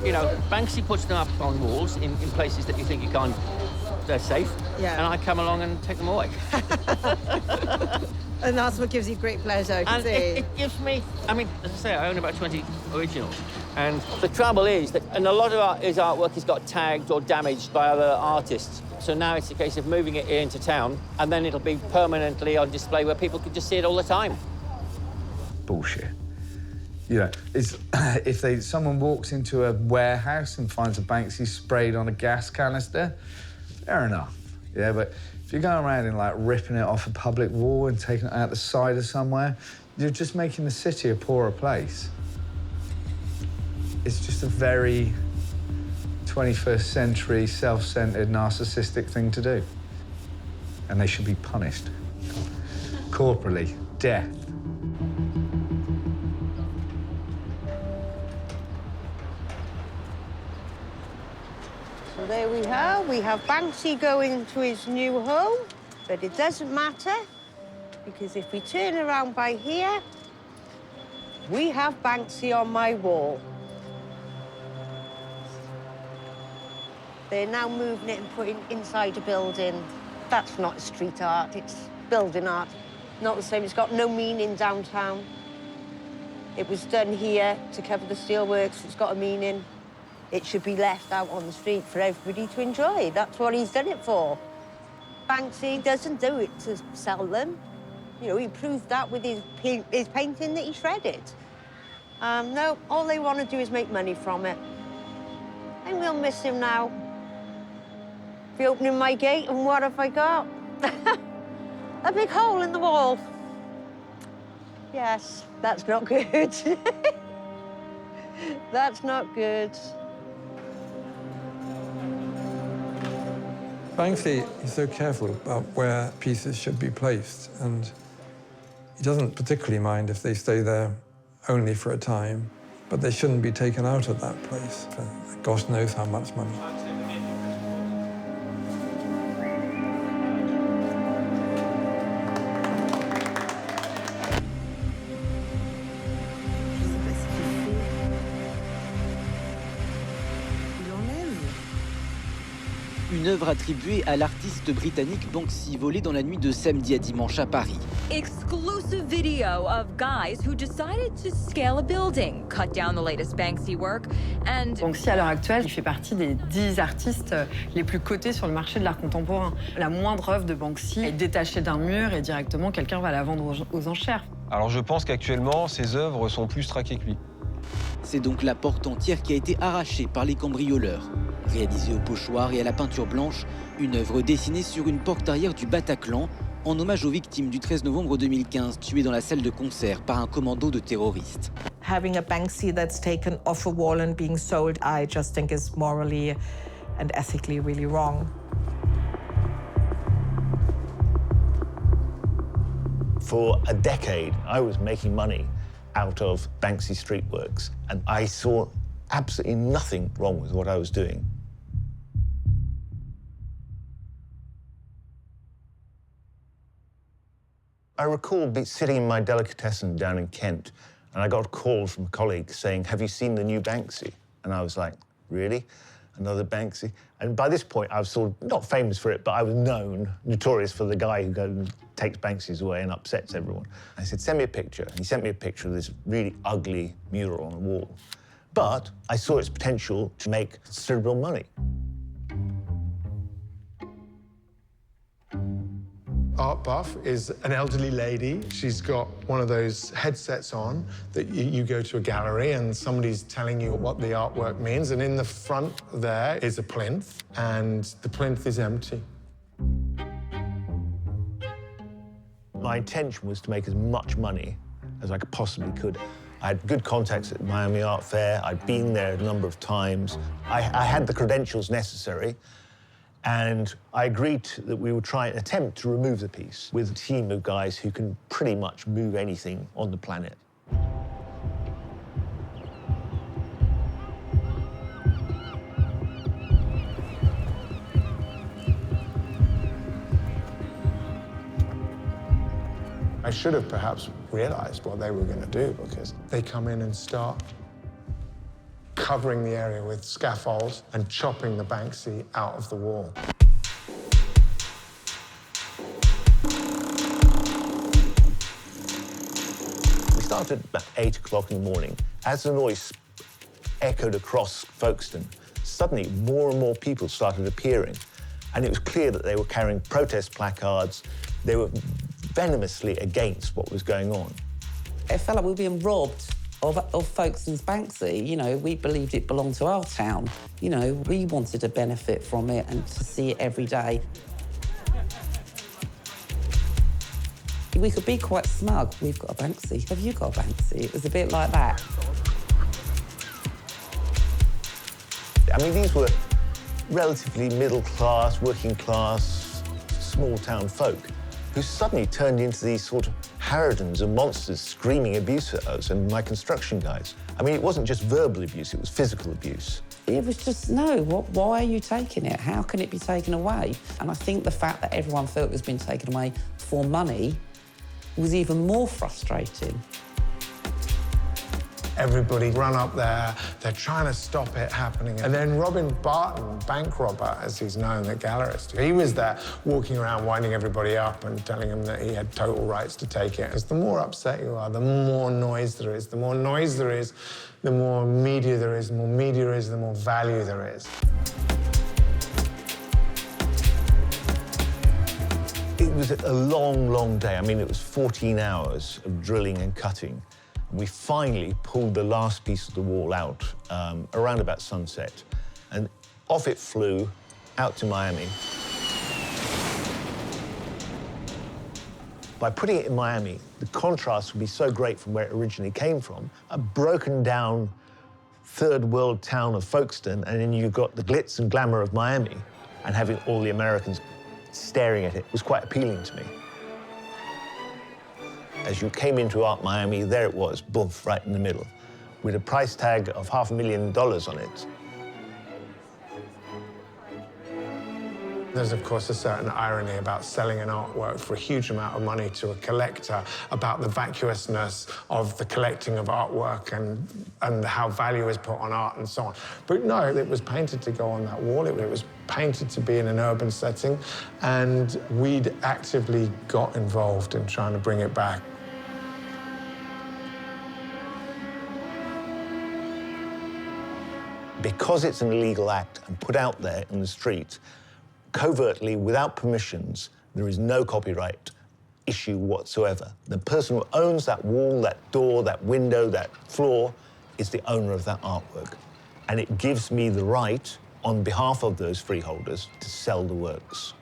you know, Banksy puts them up on walls in places that you think they're safe. Yeah. And I come along and take them away. And that's what gives you great pleasure, And it gives me, I mean, as I say, I own about 20 originals. And the trouble is that, and a lot of his artwork has got tagged or damaged by other artists. So now it's a case of moving it into town, and then it'll be permanently on display where people can just see it all the time. Bullshit. You know, it's, if someone walks into a warehouse and finds a Banksy sprayed on a gas canister, fair enough. Yeah, but if you're going around and like ripping it off a public wall and taking it out the side of somewhere, you're just making the city a poorer place. It's just a very 21st century, self-centered, narcissistic thing to do. And they should be punished. Corporally, death. So there we are. We have Banksy going to his new home, but it doesn't matter, because if we turn around by here, we have Banksy on my wall. They're now moving it and putting it inside a building. That's not street art, it's building art. Not the same, it's got no meaning downtown. It was done here to cover the steelworks, it's got a meaning. It should be left out on the street for everybody to enjoy. That's what he's done it for. Banksy doesn't do it to sell them. You know, he proved that with his painting that he shredded. No, all they want to do is make money from it. And we'll miss him now. Be opening my gate, and what have I got? A big hole in the wall. Yes, that's not good. That's not good. Banksy is so careful about where pieces should be placed, and he doesn't particularly mind if they stay there only for a time, but they shouldn't be taken out of that place for gosh knows how much money. Une œuvre attribuée à l'artiste britannique Banksy, volée dans la nuit de samedi à dimanche à Paris. Exclusive video of guys who decided to scale a building, cut down the latest Banksy work, and... Banksy, à l'heure actuelle, il fait partie des 10 artistes les plus cotés sur le marché de l'art contemporain. La moindre œuvre de Banksy est détachée d'un mur et directement, quelqu'un va la vendre aux enchères. Alors je pense qu'actuellement, ses œuvres sont plus traquées que lui. C'est donc la porte entière qui a été arrachée par les cambrioleurs. Réalisée au pochoir et à la peinture blanche, une œuvre dessinée sur une porte arrière du Bataclan, en hommage aux victimes du 13 novembre 2015, tuées dans la salle de concert par un commando de terroristes. Having a Banksy that's taken off a wall and being sold, I just think is morally and ethically really wrong. For a decade, I was making money out of Banksy street works, and I saw absolutely nothing wrong with what I was doing. I recall sitting in my delicatessen down in Kent, and I got a call from a colleague saying, "Have you seen the new Banksy?" And I was like, "Really? Another Banksy?" And by this point, I was sort of not famous for it, but I was notorious for the guy who goes and takes Banksies away and upsets everyone. I said, "Send me a picture." And he sent me a picture of this really ugly mural on the wall. But I saw its potential to make considerable money. Art buff is an elderly lady. She's got one of those headsets on that you go to a gallery and somebody's telling you what the artwork means. And in the front there is a plinth, and the plinth is empty. My intention was to make as much money as I possibly could. I had good contacts at Miami Art Fair. I'd been there a number of times. I had the credentials necessary. And I agreed that we would try and attempt to remove the piece with a team of guys who can pretty much move anything on the planet. I should have perhaps realized what they were going to do, because they come in and start covering the area with scaffolds and chopping the Banksy out of the wall. We started about 8 o'clock in the morning. As the noise echoed across Folkestone, suddenly more and more people started appearing, and it was clear that they were carrying protest placards. They were venomously against what was going on. It felt like we were being robbed of Folkestone's Banksy. You know, we believed it belonged to our town. You know, we wanted to benefit from it and to see it every day. We could be quite smug. We've got a Banksy. Have you got a Banksy? It was a bit like that. I mean, these were relatively middle-class, working-class, small-town folk who suddenly turned into these sort of harridans and monsters screaming abuse at us and my construction guys. I mean, it wasn't just verbal abuse, it was physical abuse. It was just, no, why are you taking it? How can it be taken away? And I think the fact that everyone felt it was being taken away for money was even more frustrating. Everybody run up there, they're trying to stop it happening. And then Barton, bank robber, as he's known, the gallerist, he was there walking around winding everybody up and telling them that he had total rights to take it. Because the more upset you are, the more noise there is. The more noise there is, the more media there is. The more media there is, the more value there is. It was a long, long day. I mean, it was 14 hours of drilling and cutting. We finally pulled the last piece of the wall out around about sunset, and off it flew out to Miami. By putting it in Miami, the contrast would be so great from where it originally came from. A broken down third world town of Folkestone, and then you've got the glitz and glamour of Miami, and having all the Americans staring at it was quite appealing to me. As you came into Art Miami, there it was, boom, right in the middle, with a price tag of $500,000 on it. There's, of course, a certain irony about selling an artwork for a huge amount of money to a collector, about the vacuousness of the collecting of artwork and how value is put on art and so on. But no, it was painted to go on that wall. It was painted to be in an urban setting, and we'd actively got involved in trying to bring it back. Because it's an illegal act and put out there in the street, covertly, without permissions, there is no copyright issue whatsoever. The person who owns that wall, that door, that window, that floor, is the owner of that artwork. And it gives me the right, on behalf of those freeholders, to sell the works.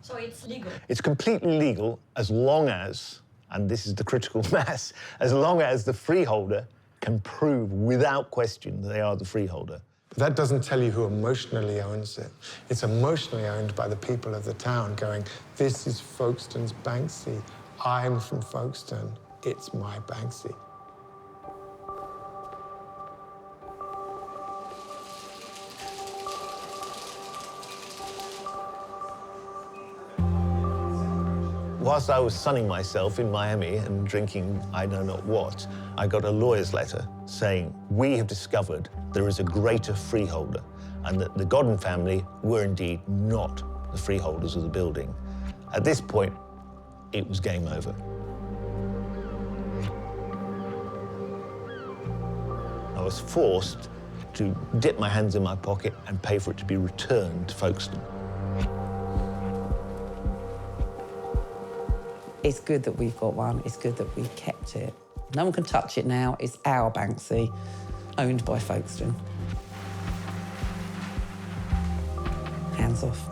So it's legal? It's completely legal as long as, and this is the critical mass, as long as the freeholder can prove without question that they are the freeholder. But that doesn't tell you who emotionally owns it. It's emotionally owned by the people of the town going, this is Folkestone's Banksy. I'm from Folkestone. It's my Banksy. Whilst I was sunning myself in Miami and drinking I know not what, I got a lawyer's letter saying, we have discovered there is a greater freeholder and that the Godden family were indeed not the freeholders of the building. At this point, it was game over. I was forced to dip my hands in my pocket and pay for it to be returned to Folkestone. It's good that we've got one. It's good that we've kept it. No one can touch it now. It's our Banksy, owned by Folkestone. Hands off.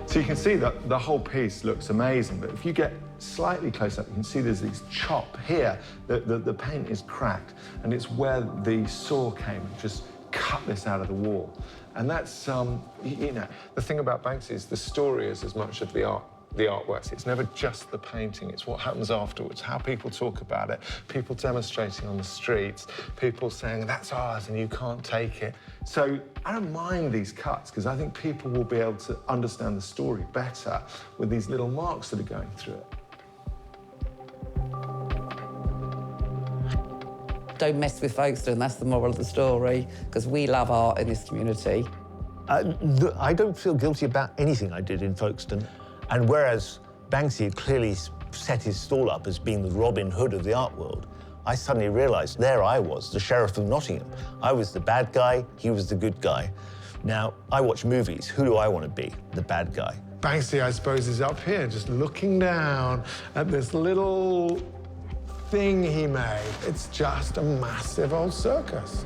So you can see that the whole piece looks amazing, but if you get slightly close up, you can see there's this chop here. The paint is cracked, and it's where the saw came and just cut this out of the wall. And that's, you know, the thing about Banksy is the story is as much of the artworks. It's never just the painting, it's what happens afterwards, how people talk about it, people demonstrating on the streets, people saying, that's ours and you can't take it. So I don't mind these cuts because I think people will be able to understand the story better with these little marks that are going through it. Don't mess with Folkestone, that's the moral of the story, because we love art in this community. I don't feel guilty about anything I did in Folkestone. And whereas Banksy had clearly set his stall up as being the Robin Hood of the art world, I suddenly realised there I was, the Sheriff of Nottingham. I was the bad guy, he was the good guy. Now, I watch movies. Who do I want to be? The bad guy. Banksy, I suppose, is up here, just looking down at this little thing he made. It's just a massive old circus.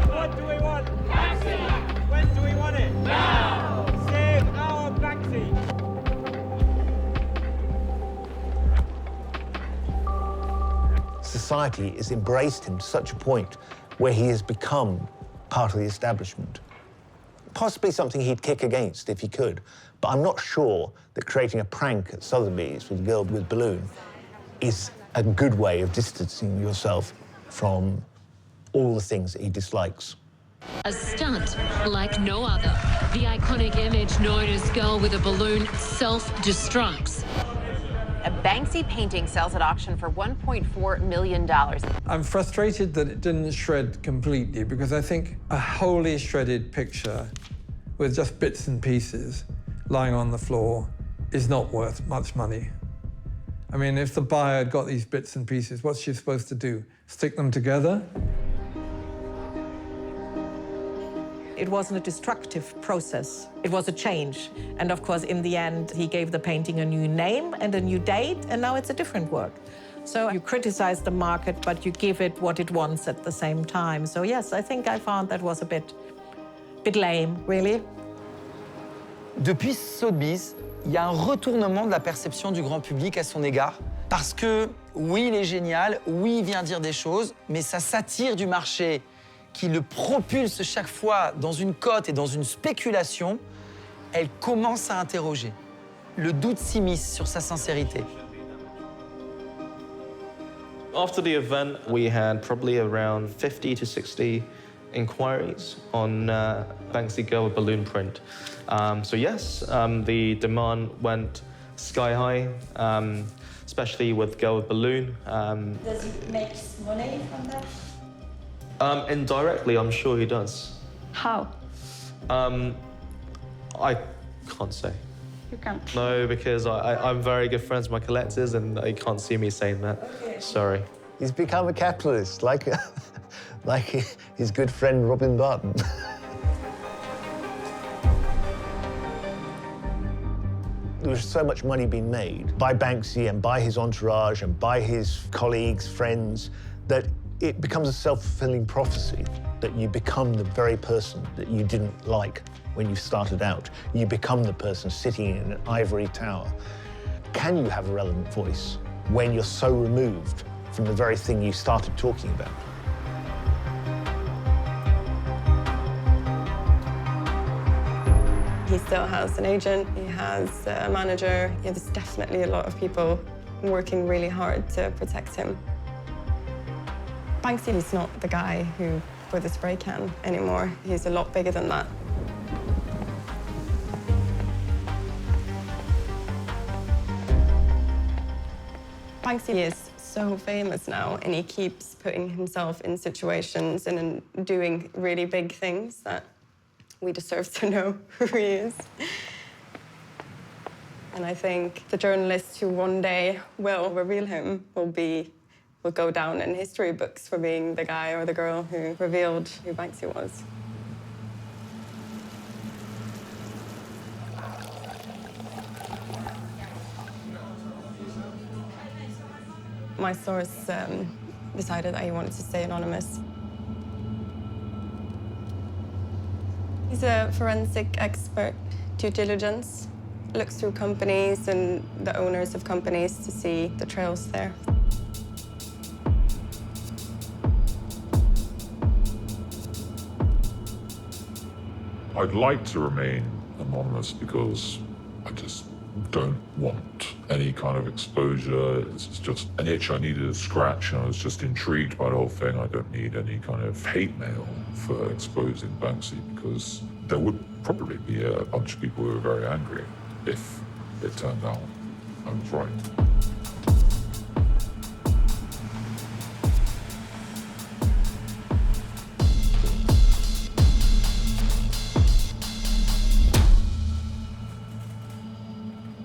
What do we want? Banksy! When do we want it? Now! Save our Banksy! Society has embraced him to such a point where he has become part of the establishment. Possibly something he'd kick against if he could, but I'm not sure that creating a prank at Sotheby's with a girl with a balloon is a good way of distancing yourself from all the things that he dislikes. A stunt like no other. The iconic image known as Girl with a Balloon self-destructs. A Banksy painting sells at auction for $1.4 million. I'm frustrated that it didn't shred completely because I think a wholly shredded picture with just bits and pieces lying on the floor is not worth much money. I mean, if the buyer had got these bits and pieces, what's she supposed to do? Stick them together? It wasn't a destructive process. It was a change. And of course, in the end, he gave the painting a new name and a new date, and now it's a different work. So you criticize the market, but you give it what it wants at the same time. So yes, I think I found that was a bit lame, really. Depuis Sotheby's, il y a un retournement de la perception du grand public à son égard. Parce que, oui, il est génial, oui, il vient dire des choses, mais sa satire du marché qui le propulse chaque fois dans une cote et dans une spéculation, elle commence à interroger. Le doute s'immisce sur sa sincérité. After the event, we had probably around 50 to 60 inquiries on Banksy Girl with balloon print. So yes, the demand went sky high, especially with Girl with Balloon. Does he make money from that? Indirectly, I'm sure he does. How? I can't say. You can't. No, because I'm very good friends with my collectors and they can't see me saying that. Okay. Sorry. He's become a capitalist, like his good friend Robin Barton. There's so much money being made by Banksy and by his entourage and by his colleagues, friends, that it becomes a self-fulfilling prophecy that you become the very person that you didn't like when you started out. You become the person sitting in an ivory tower. Can you have a relevant voice when you're so removed from the very thing you started talking about? He still has an agent, he has a manager. Yeah, there's definitely a lot of people working really hard to protect him. Banksy is not the guy who with a spray can anymore. He's a lot bigger than that. Banksy is so famous now, and he keeps putting himself in situations and doing really big things that we deserve to know who he is. And I think the journalist who one day will reveal him will go down in history books for being the guy or the girl who revealed who Banksy was. My source decided that he wanted to stay anonymous. He's a forensic expert, due diligence, looks through companies and the owners of companies to see the trails there. I'd like to remain anonymous because I just don't want any kind of exposure. It's just an itch I needed to scratch, and I was just intrigued by the whole thing. I don't need any kind of hate mail for exposing Banksy, because there would probably be a bunch of people who were very angry if it turned out I was right.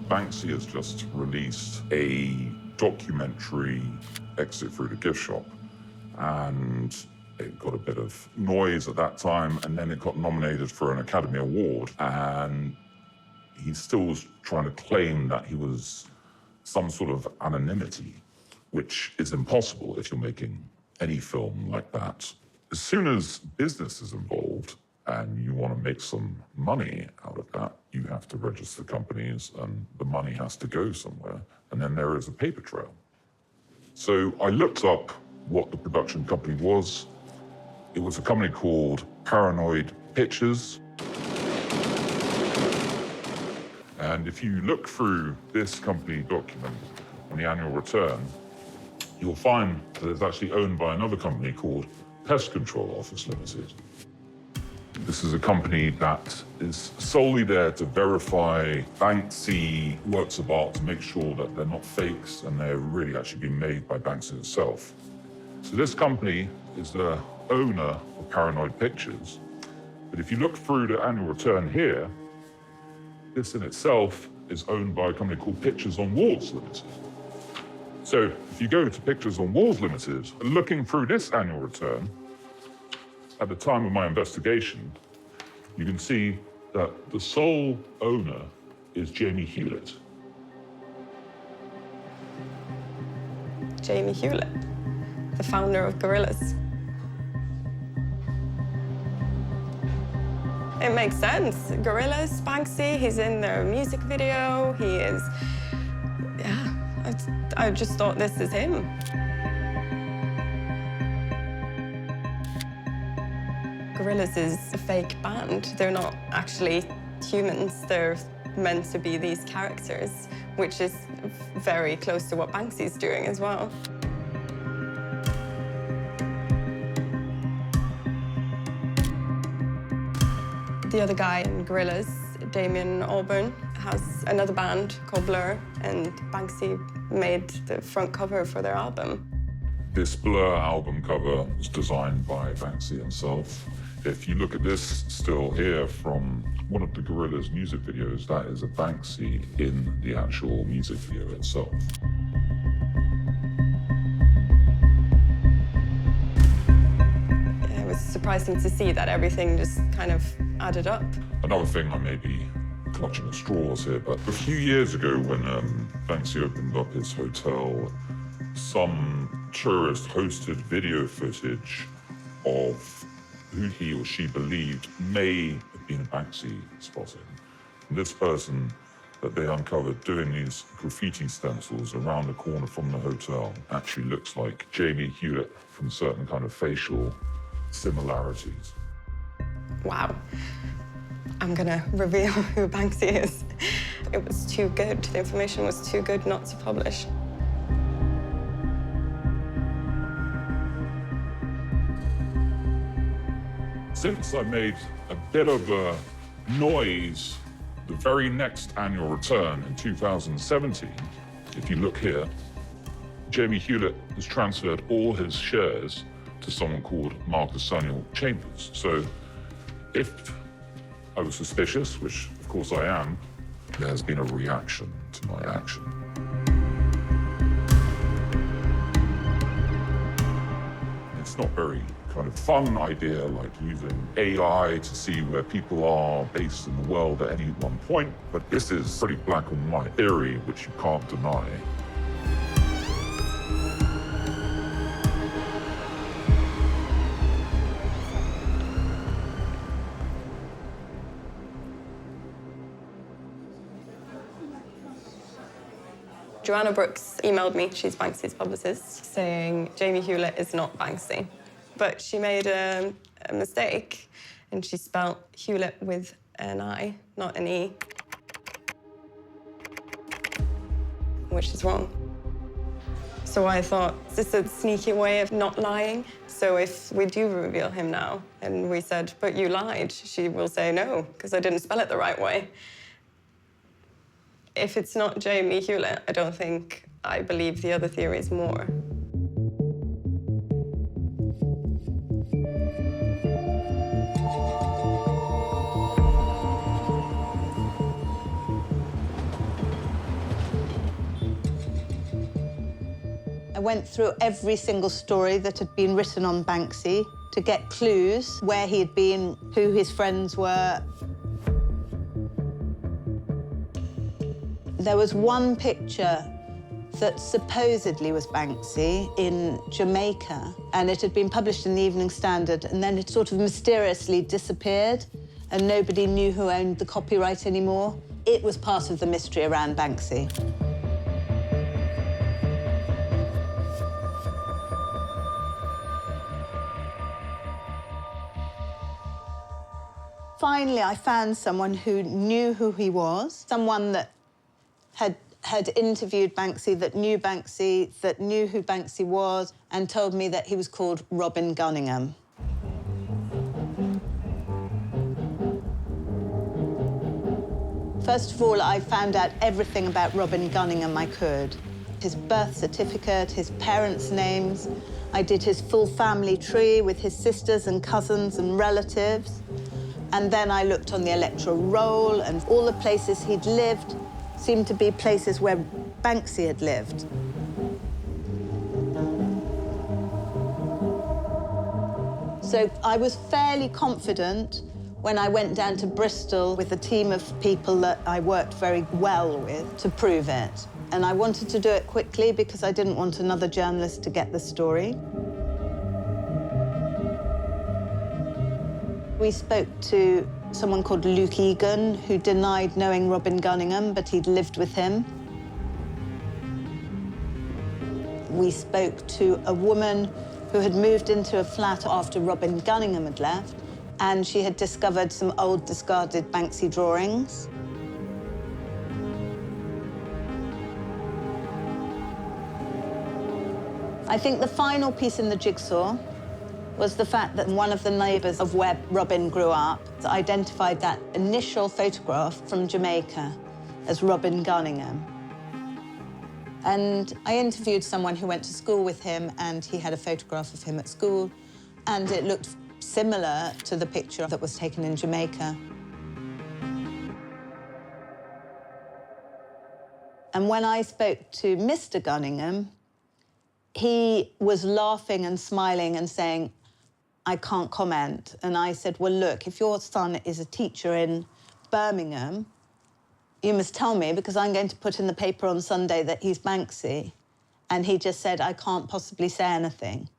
Banksy has just released a documentary, Exit Through the Gift Shop, and it got a bit of noise at that time, and then it got nominated for an Academy Award, and he still was trying to claim that he was some sort of anonymity, which is impossible if you're making any film like that. As soon as business is involved and you want to make some money out of that, you have to register companies and the money has to go somewhere. And then there is a paper trail. So I looked up what the production company was. It was a company called Paranoid Pictures. And if you look through this company document on the annual return, you'll find that it's actually owned by another company called Pest Control Office Limited. This is a company that is solely there to verify Banksy works of art, to make sure that they're not fakes and they're really actually being made by Banksy himself. So this company is the owner of Paranoid Pictures. But if you look through the annual return here, this in itself is owned by a company called Pictures on Walls Limited. So if you go to Pictures on Walls Limited, looking through this annual return, at the time of my investigation, you can see that the sole owner is Jamie Hewlett. Jamie Hewlett, the founder of Gorillaz. It makes sense. Gorillaz, Banksy, he's in their music video. He is, yeah, I just thought, this is him. Gorillaz is a fake band. They're not actually humans. They're meant to be these characters, which is very close to what Banksy's doing as well. The other guy in Gorillaz, Damien Albarn, has another band called Blur, and Banksy made the front cover for their album. This Blur album cover was designed by Banksy himself. If you look at this still here from one of the Gorillaz music videos, that is a Banksy in the actual music video itself. It was surprising to see that everything just kind of added up. Another thing, I may be clutching at straws here, but a few years ago when Banksy opened up his hotel, some tourist hosted video footage of who he or she believed may have been a Banksy spotting. And this person that they uncovered doing these graffiti stencils around the corner from the hotel actually looks like Jamie Hewlett from certain kind of facial similarities. Wow. I'm gonna reveal who Banksy is. It was too good. The information was too good not to publish. Since I made a bit of a noise the very next annual return in 2017, if you look here, Jamie Hewlett has transferred all his shares to someone called Marcus Samuel Chambers. So if I was suspicious, which of course I am, there has been a reaction to my action. It's not very kind of fun idea like using AI to see where people are based in the world at any one point, but this is pretty black and white theory, which you can't deny. Joanna Brooks emailed me, she's Banksy's publicist, saying Jamie Hewlett is not Banksy. But she made a mistake, and she spelled Hewlett with an I, not an E, which is wrong. So I thought, is this a sneaky way of not lying? So if we do reveal him now, and we said, but you lied, she will say no, because I didn't spell it the right way. If it's not Jamie Hewlett, I don't think I believe the other theories more. I went through every single story that had been written on Banksy to get clues where he had been, who his friends were. There was one picture that supposedly was Banksy in Jamaica, and it had been published in the Evening Standard, and then it sort of mysteriously disappeared, and nobody knew who owned the copyright anymore. It was part of the mystery around Banksy. Finally, I found someone who knew who he was, someone that had interviewed Banksy, that knew who Banksy was, and told me that he was called Robin Gunningham. First of all, I found out everything about Robin Gunningham I could. His birth certificate, his parents' names. I did his full family tree with his sisters and cousins and relatives. And then I looked on the electoral roll, and all the places he'd lived seemed to be places where Banksy had lived. So I was fairly confident when I went down to Bristol with a team of people that I worked very well with to prove it. And I wanted to do it quickly because I didn't want another journalist to get the story. We spoke to someone called Luke Egan, who denied knowing Robin Gunningham, but he'd lived with him. We spoke to a woman who had moved into a flat after Robin Gunningham had left, and she had discovered some old discarded Banksy drawings. I think the final piece in the jigsaw was the fact that one of the neighbours of where Robin grew up identified that initial photograph from Jamaica as Robin Gunningham. And I interviewed someone who went to school with him, and he had a photograph of him at school, and it looked similar to the picture that was taken in Jamaica. And when I spoke to Mr. Gunningham, he was laughing and smiling and saying, I can't comment. And I said, well, look, if your son is a teacher in Birmingham, you must tell me, because I'm going to put in the paper on Sunday that he's Banksy. And he just said, I can't possibly say anything.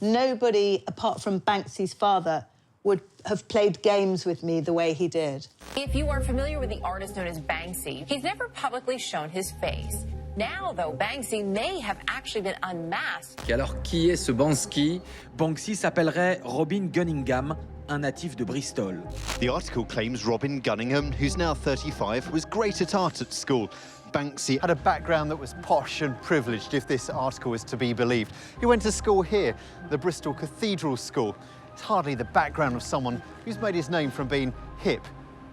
Nobody, apart from Banksy's father, would have played games with me the way he did. If you are familiar with the artist known as Banksy, he's never publicly shown his face. Now, though, Banksy may have actually been unmasked. Et alors, qui est ce Banksy? Banksy s'appellerait Robin Gunningham, un natif de Bristol. The article claims Robin Gunningham, who's now 35, was great at art at school. Banksy had a background that was posh and privileged, if this article is to be believed. He went to school here, the Bristol Cathedral School. It's hardly the background of someone who's made his name from being hip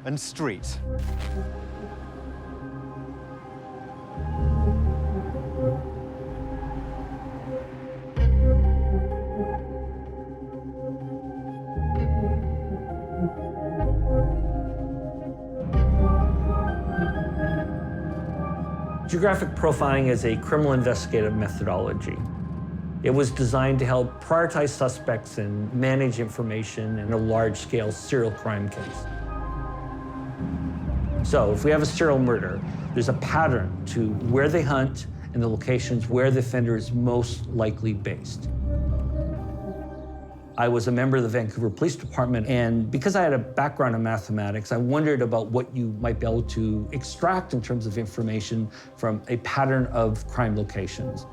and street. Geographic profiling is a criminal investigative methodology. It was designed to help prioritize suspects and manage information in a large-scale serial crime case. So if we have a serial murder, there's a pattern to where they hunt and the locations where the offender is most likely based. I was a member of the Vancouver Police Department, and because I had a background in mathematics, I wondered about what you might be able to extract in terms of information from a pattern of crime locations.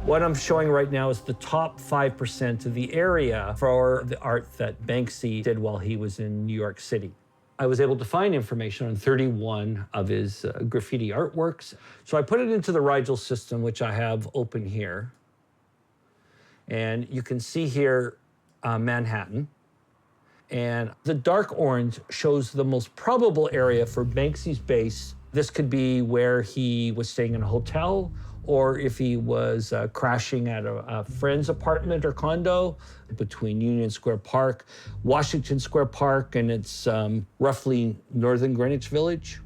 What I'm showing right now is the top 5% of the area for the art that Banksy did while he was in New York City. I was able to find information on 31 of his graffiti artworks. So I put it into the Rigel system, which I have open here. And you can see here Manhattan. And the dark orange shows the most probable area for Banksy's base. This could be where he was staying in a hotel, or if he was crashing at a friend's apartment or condo between Union Square Park, Washington Square Park, and it's roughly northern Greenwich Village.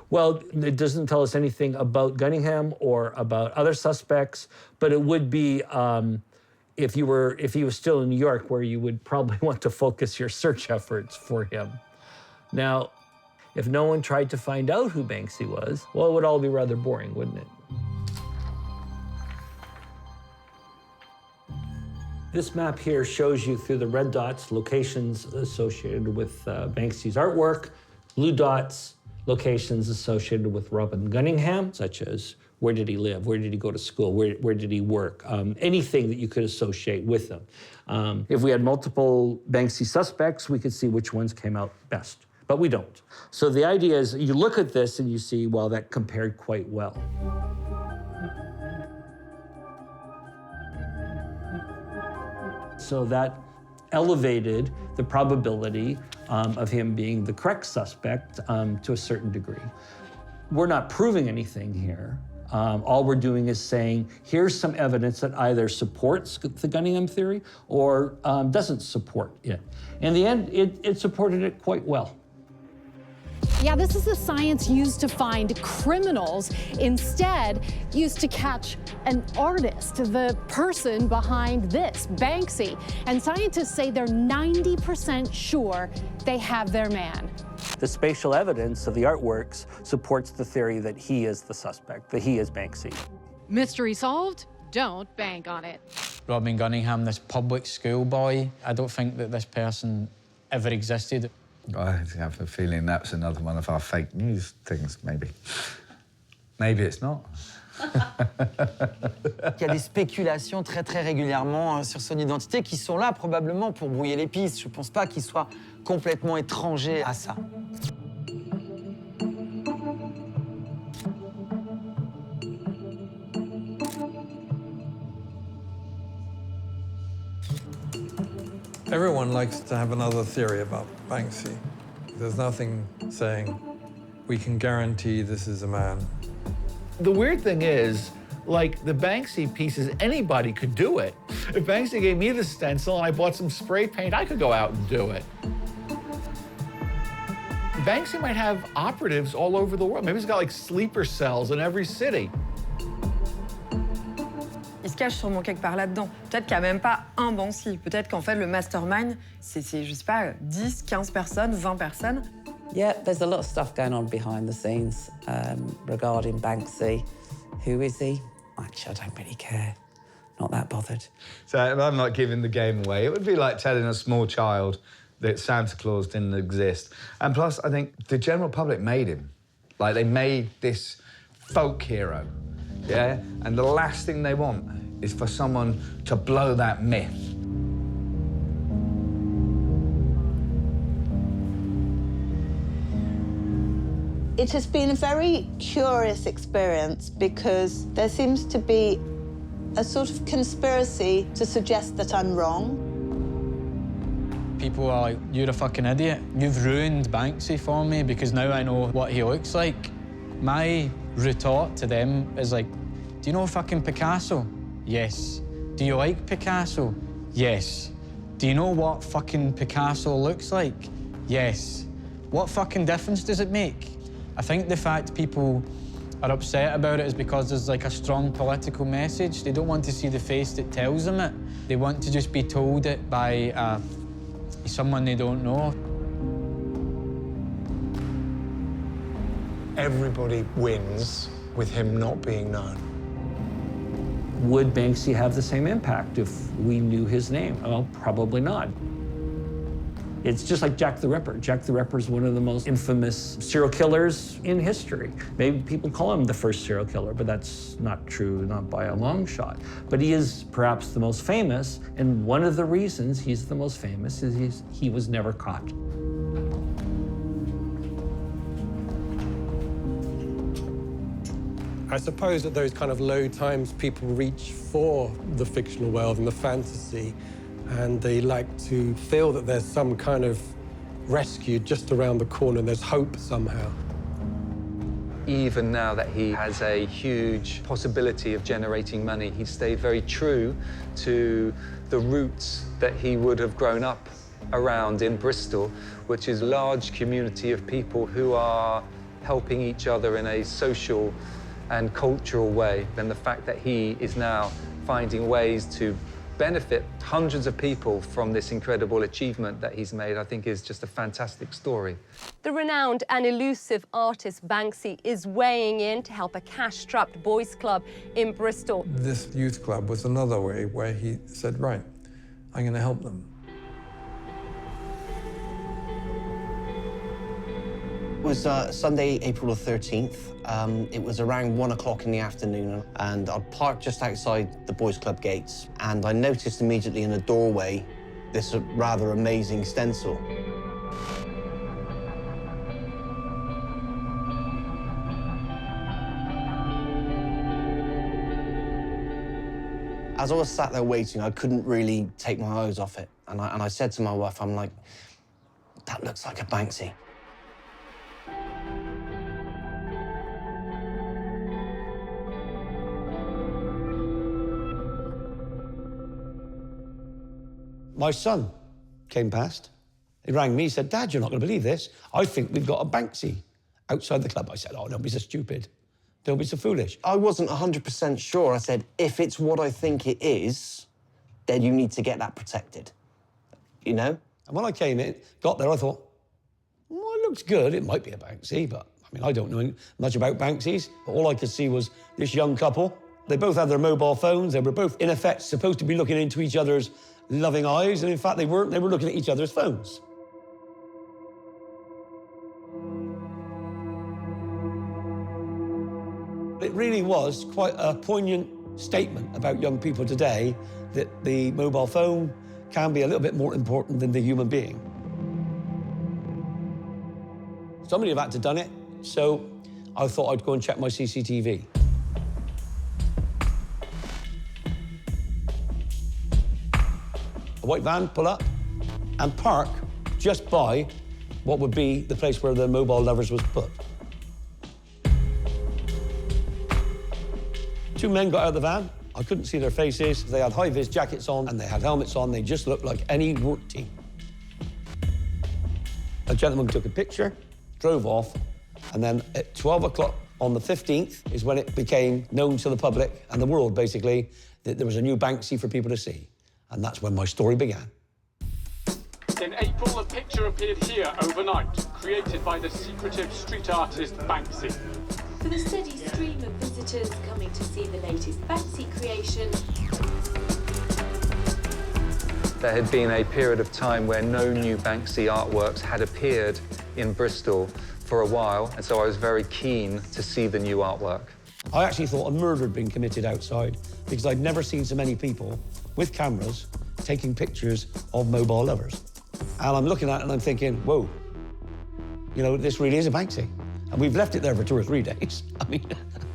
Well, it doesn't tell us anything about Gunningham or about other suspects, but it would be if he was still in New York, where you would probably want to focus your search efforts for him. Now, if no one tried to find out who Banksy was, well, it would all be rather boring, wouldn't it? This map here shows you through the red dots locations associated with Banksy's artwork, blue dots, locations associated with Robin Gunningham, such as where did he live, where did he go to school, where did he work, anything that you could associate with them. If we had multiple Banksy suspects, we could see which ones came out best, but we don't. So the idea is you look at this and you see, well, that compared quite well. So that elevated the probability of him being the correct suspect to a certain degree. We're not proving anything here. All we're doing is saying, here's some evidence that either supports the Gunningham theory or doesn't support it. In the end, it supported it quite well. Yeah, this is the science used to find criminals, instead used to catch an artist, the person behind this, Banksy. And scientists say they're 90% sure they have their man. The spatial evidence of the artworks supports the theory that he is the suspect, that he is Banksy. Mystery solved? Don't bank on it. Robin Gunningham, this public school boy, I don't think that this person ever existed. I have a feeling that's another one of our fake news things, maybe. Maybe it's not. Il y a des spéculations très régulièrement sur son identité qui sont là probablement pour brouiller les pistes. Je ne pense pas qu'il soit complètement étranger à ça. Everyone likes to have another theory about Banksy. There's nothing saying we can guarantee this is a man. The weird thing is, like, the Banksy pieces, anybody could do it. If Banksy gave me the stencil and I bought some spray paint, I could go out and do it. Banksy might have operatives all over the world. Maybe he's got, like, sleeper cells in every city. Il se cache sûrement quelque part là-dedans. Peut-être qu'il n'y a même pas un Banksy. Peut-être qu'en fait, le mastermind, c'est, je sais pas, 10, 15 personnes, 20 personnes. Yeah, there's a lot of stuff going on behind the scenes regarding Banksy. Who is he? Actually, I don't really care. Not that bothered. So I'm not giving the game away. It would be like telling a small child that Santa Claus didn't exist. And plus, I think the general public made him. Like, they made this folk hero, yeah? And the last thing they want is for someone to blow that myth. It has been a very curious experience because there seems to be a sort of conspiracy to suggest that I'm wrong. People are like, you're a fucking idiot. You've ruined Banksy for me because now I know what he looks like. My retort to them is like, do you know fucking Picasso? Yes. Do you like Picasso? Yes. Do you know what fucking Picasso looks like? Yes. What fucking difference does it make? I think the fact people are upset about it is because there's like a strong political message. They don't want to see the face that tells them it. They want to just be told it by someone they don't know. Everybody wins with him not being known. Would Banksy have the same impact if we knew his name? Well, probably not. It's just like Jack the Ripper. Jack the Ripper is one of the most infamous serial killers in history. Maybe people call him the first serial killer, but that's not true, not by a long shot. But he is perhaps the most famous, and one of the reasons he's the most famous is he was never caught. I suppose at those kind of low times, people reach for the fictional world and the fantasy, and they like to feel that there's some kind of rescue just around the corner, there's hope somehow. Even now that he has a huge possibility of generating money, he stayed very true to the roots that he would have grown up around in Bristol, which is a large community of people who are helping each other in a social and cultural way. And the fact that he is now finding ways to benefit hundreds of people from this incredible achievement that he's made, I think is just a fantastic story. The renowned and elusive artist Banksy is weighing in to help a cash-strapped boys' club in Bristol. This youth club was another way where he said, right, I'm going to help them. It was Sunday, April the 13th. It was around 1 o'clock in the afternoon, and I'd parked just outside the boys' club gates, and I noticed immediately in the doorway this rather amazing stencil. As I was sat there waiting, I couldn't really take my eyes off it, and I said to my wife, I'm like, that looks like a Banksy. My son came past. He rang me, he said, Dad, you're not going to believe this. I think we've got a Banksy outside the club. I said, oh, don't be so stupid. Don't be so foolish. I wasn't 100% sure. I said, if it's what I think it is, then you need to get that protected, you know? And when I came in, got there, I thought, well, it looks good. It might be a Banksy, but I mean, I don't know much about Banksies. All I could see was this young couple. They both had their mobile phones. They were both, in effect, supposed to be looking into each other's loving eyes, and in fact, they weren't. They were looking at each other's phones. it really was quite a poignant statement about young people today that the mobile phone can be a little bit more important than the human being. Somebody have had to done it, so I thought I'd go and check my CCTV. A white van pull up and park just by what would be the place where the mobile lovers was put. Two men got out of the van. I couldn't see their faces. They had high-vis jackets on and they had helmets on. They just looked like any work team. A gentleman took a picture, drove off, and then at 12 o'clock on the 15th is when it became known to the public and the world, basically, that there was a new Banksy for people to see. And that's when my story began. In April, a picture appeared here overnight, created by the secretive street artist Banksy. For the steady stream of visitors coming to see the latest Banksy creation. There had been a period of time where no new Banksy artworks had appeared in Bristol for a while, and so I was very keen to see the new artwork. I actually thought a murder had been committed outside because I'd never seen so many people with cameras taking pictures of mobile lovers. And I'm looking at it and I'm thinking, whoa, you know, this really is a Banksy. And we've left it there for 2 or 3 days. I mean,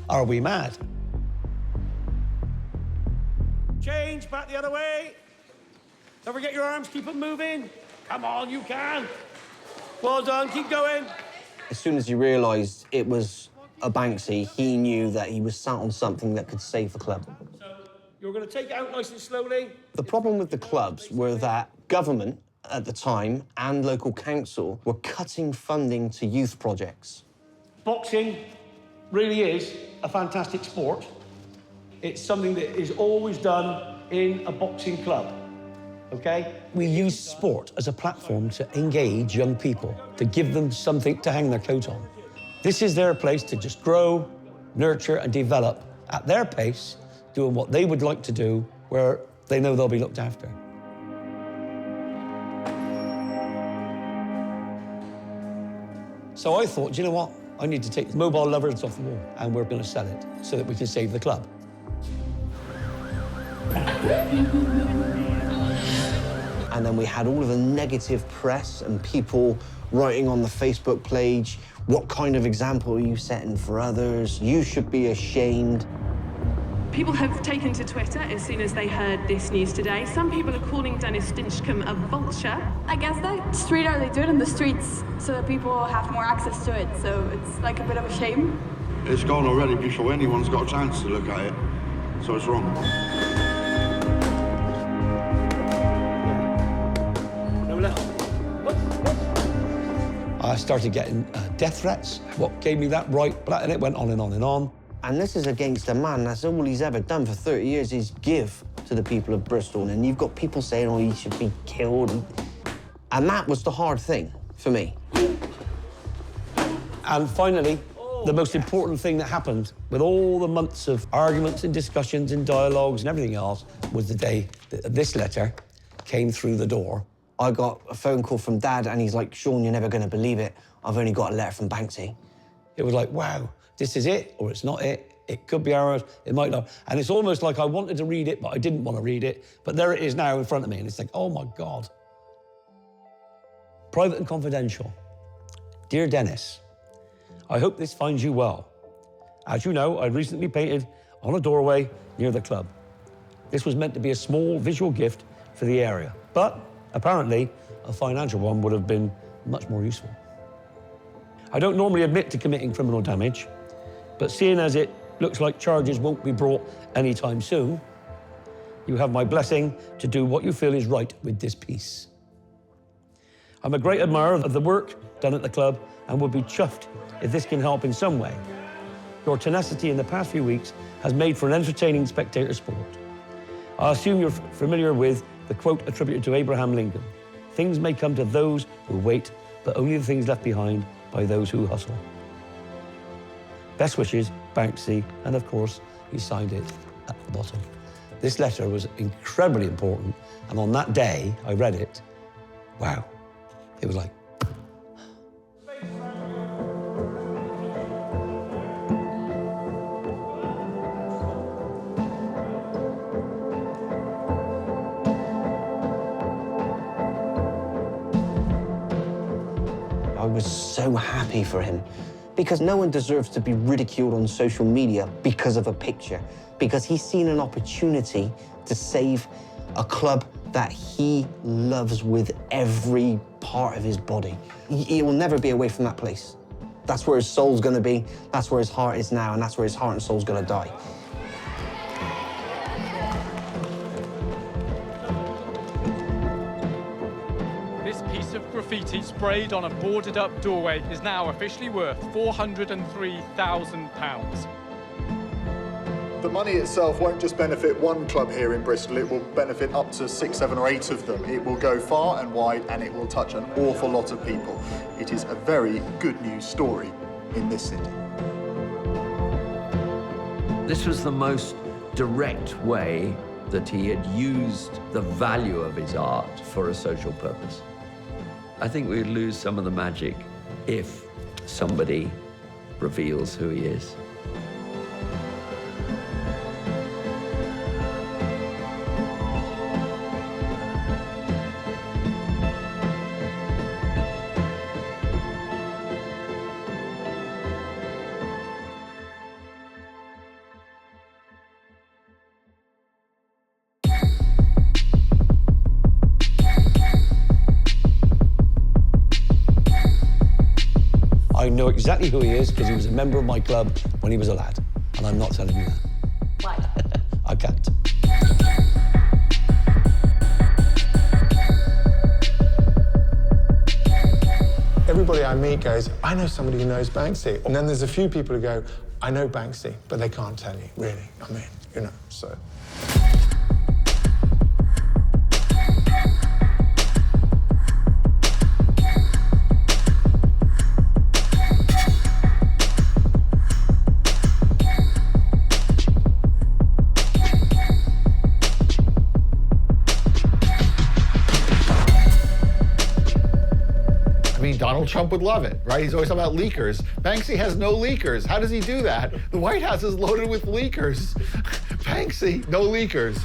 are we mad? Change, back the other way. Don't forget your arms, keep them moving. Come on, you can. Well done, keep going. As soon as he realised it was a Banksy, he knew that he was sat on something that could save the club. So you're going to take it out nice and slowly. The problem with the clubs were that government at the time and local council were cutting funding to youth projects. Boxing really is a fantastic sport. It's something that is always done in a boxing club, okay? We use sport as a platform to engage young people, to give them something to hang their coat on. This is their place to just grow, nurture, and develop at their pace, doing what they would like to do, where they know they'll be looked after. So I thought, do you know what? I need to take the mobile lovers off the wall, and we're going to sell it so that we can save the club. And then we had all of the negative press and people writing on the Facebook page, what kind of example are you setting for others? You should be ashamed. People have taken to Twitter as soon as they heard this news today. Some people are calling Dennis Stinchcombe a vulture. I guess that street art, they do it in the streets so that people have more access to it. So it's like a bit of a shame. It's gone already before anyone's got a chance to look at it. So it's wrong. I started getting death threats. What gave me that right? And it went on and on and on. And this is against a man that's all he's ever done for 30 years is give to the people of Bristol. And you've got people saying, oh, he should be killed. And that was the hard thing for me. And finally, the most important thing that happened with all the months of arguments and discussions and dialogues and everything else was the day that this letter came through the door. I got a phone call from Dad and he's like, Sean, you're never going to believe it. I've only got a letter from Banksy. It was like, wow, this is it, or it's not it. It could be ours, it might not. And it's almost like I wanted to read it, but I didn't want to read it. But there it is now in front of me, and it's like, oh my God. Private and confidential. Dear Dennis, I hope this finds you well. As you know, I recently painted on a doorway near the club. This was meant to be a small visual gift for the area, but apparently a financial one would have been much more useful. I don't normally admit to committing criminal damage, but seeing as it looks like charges won't be brought anytime soon, you have my blessing to do what you feel is right with this piece. I'm a great admirer of the work done at the club and would be chuffed if this can help in some way. Your tenacity in the past few weeks has made for an entertaining spectator sport. I assume you're familiar with the quote attributed to Abraham Lincoln. Things may come to those who wait, but only the things left behind by those who hustle. Best wishes, Banksy, and of course, he signed it at the bottom. This letter was incredibly important, and on that day, I read it. Wow, it was like, was so happy for him because no one deserves to be ridiculed on social media because of a picture, because he's seen an opportunity to save a club that he loves with every part of his body. He will never be away from that place. That's where his soul's gonna be, that's where his heart is now, and that's where his heart and soul's gonna die. This piece of graffiti sprayed on a boarded-up doorway is now officially worth £403,000. The money itself won't just benefit one club here in Bristol, it will benefit up to 6, 7 or 8 of them. It will go far and wide and it will touch an awful lot of people. It is a very good news story in this city. This was the most direct way that he had used the value of his art for a social purpose. I think we'd lose some of the magic if somebody reveals who he is. I know exactly who he is because he was a member of my club when he was a lad, and I'm not telling you that. Why? I can't. Everybody I meet goes, I know somebody who knows Banksy. And then there's a few people who go, I know Banksy, but they can't tell you, really. I mean, you know, so. Donald Trump would love it, right? He's always talking about leakers. Banksy has no leakers. How does he do that? The White House is loaded with leakers. Banksy, no leakers.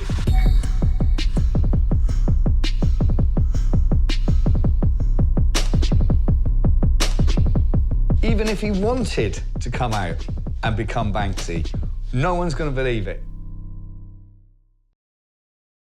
Even if he wanted to come out and become Banksy, no one's going to believe it.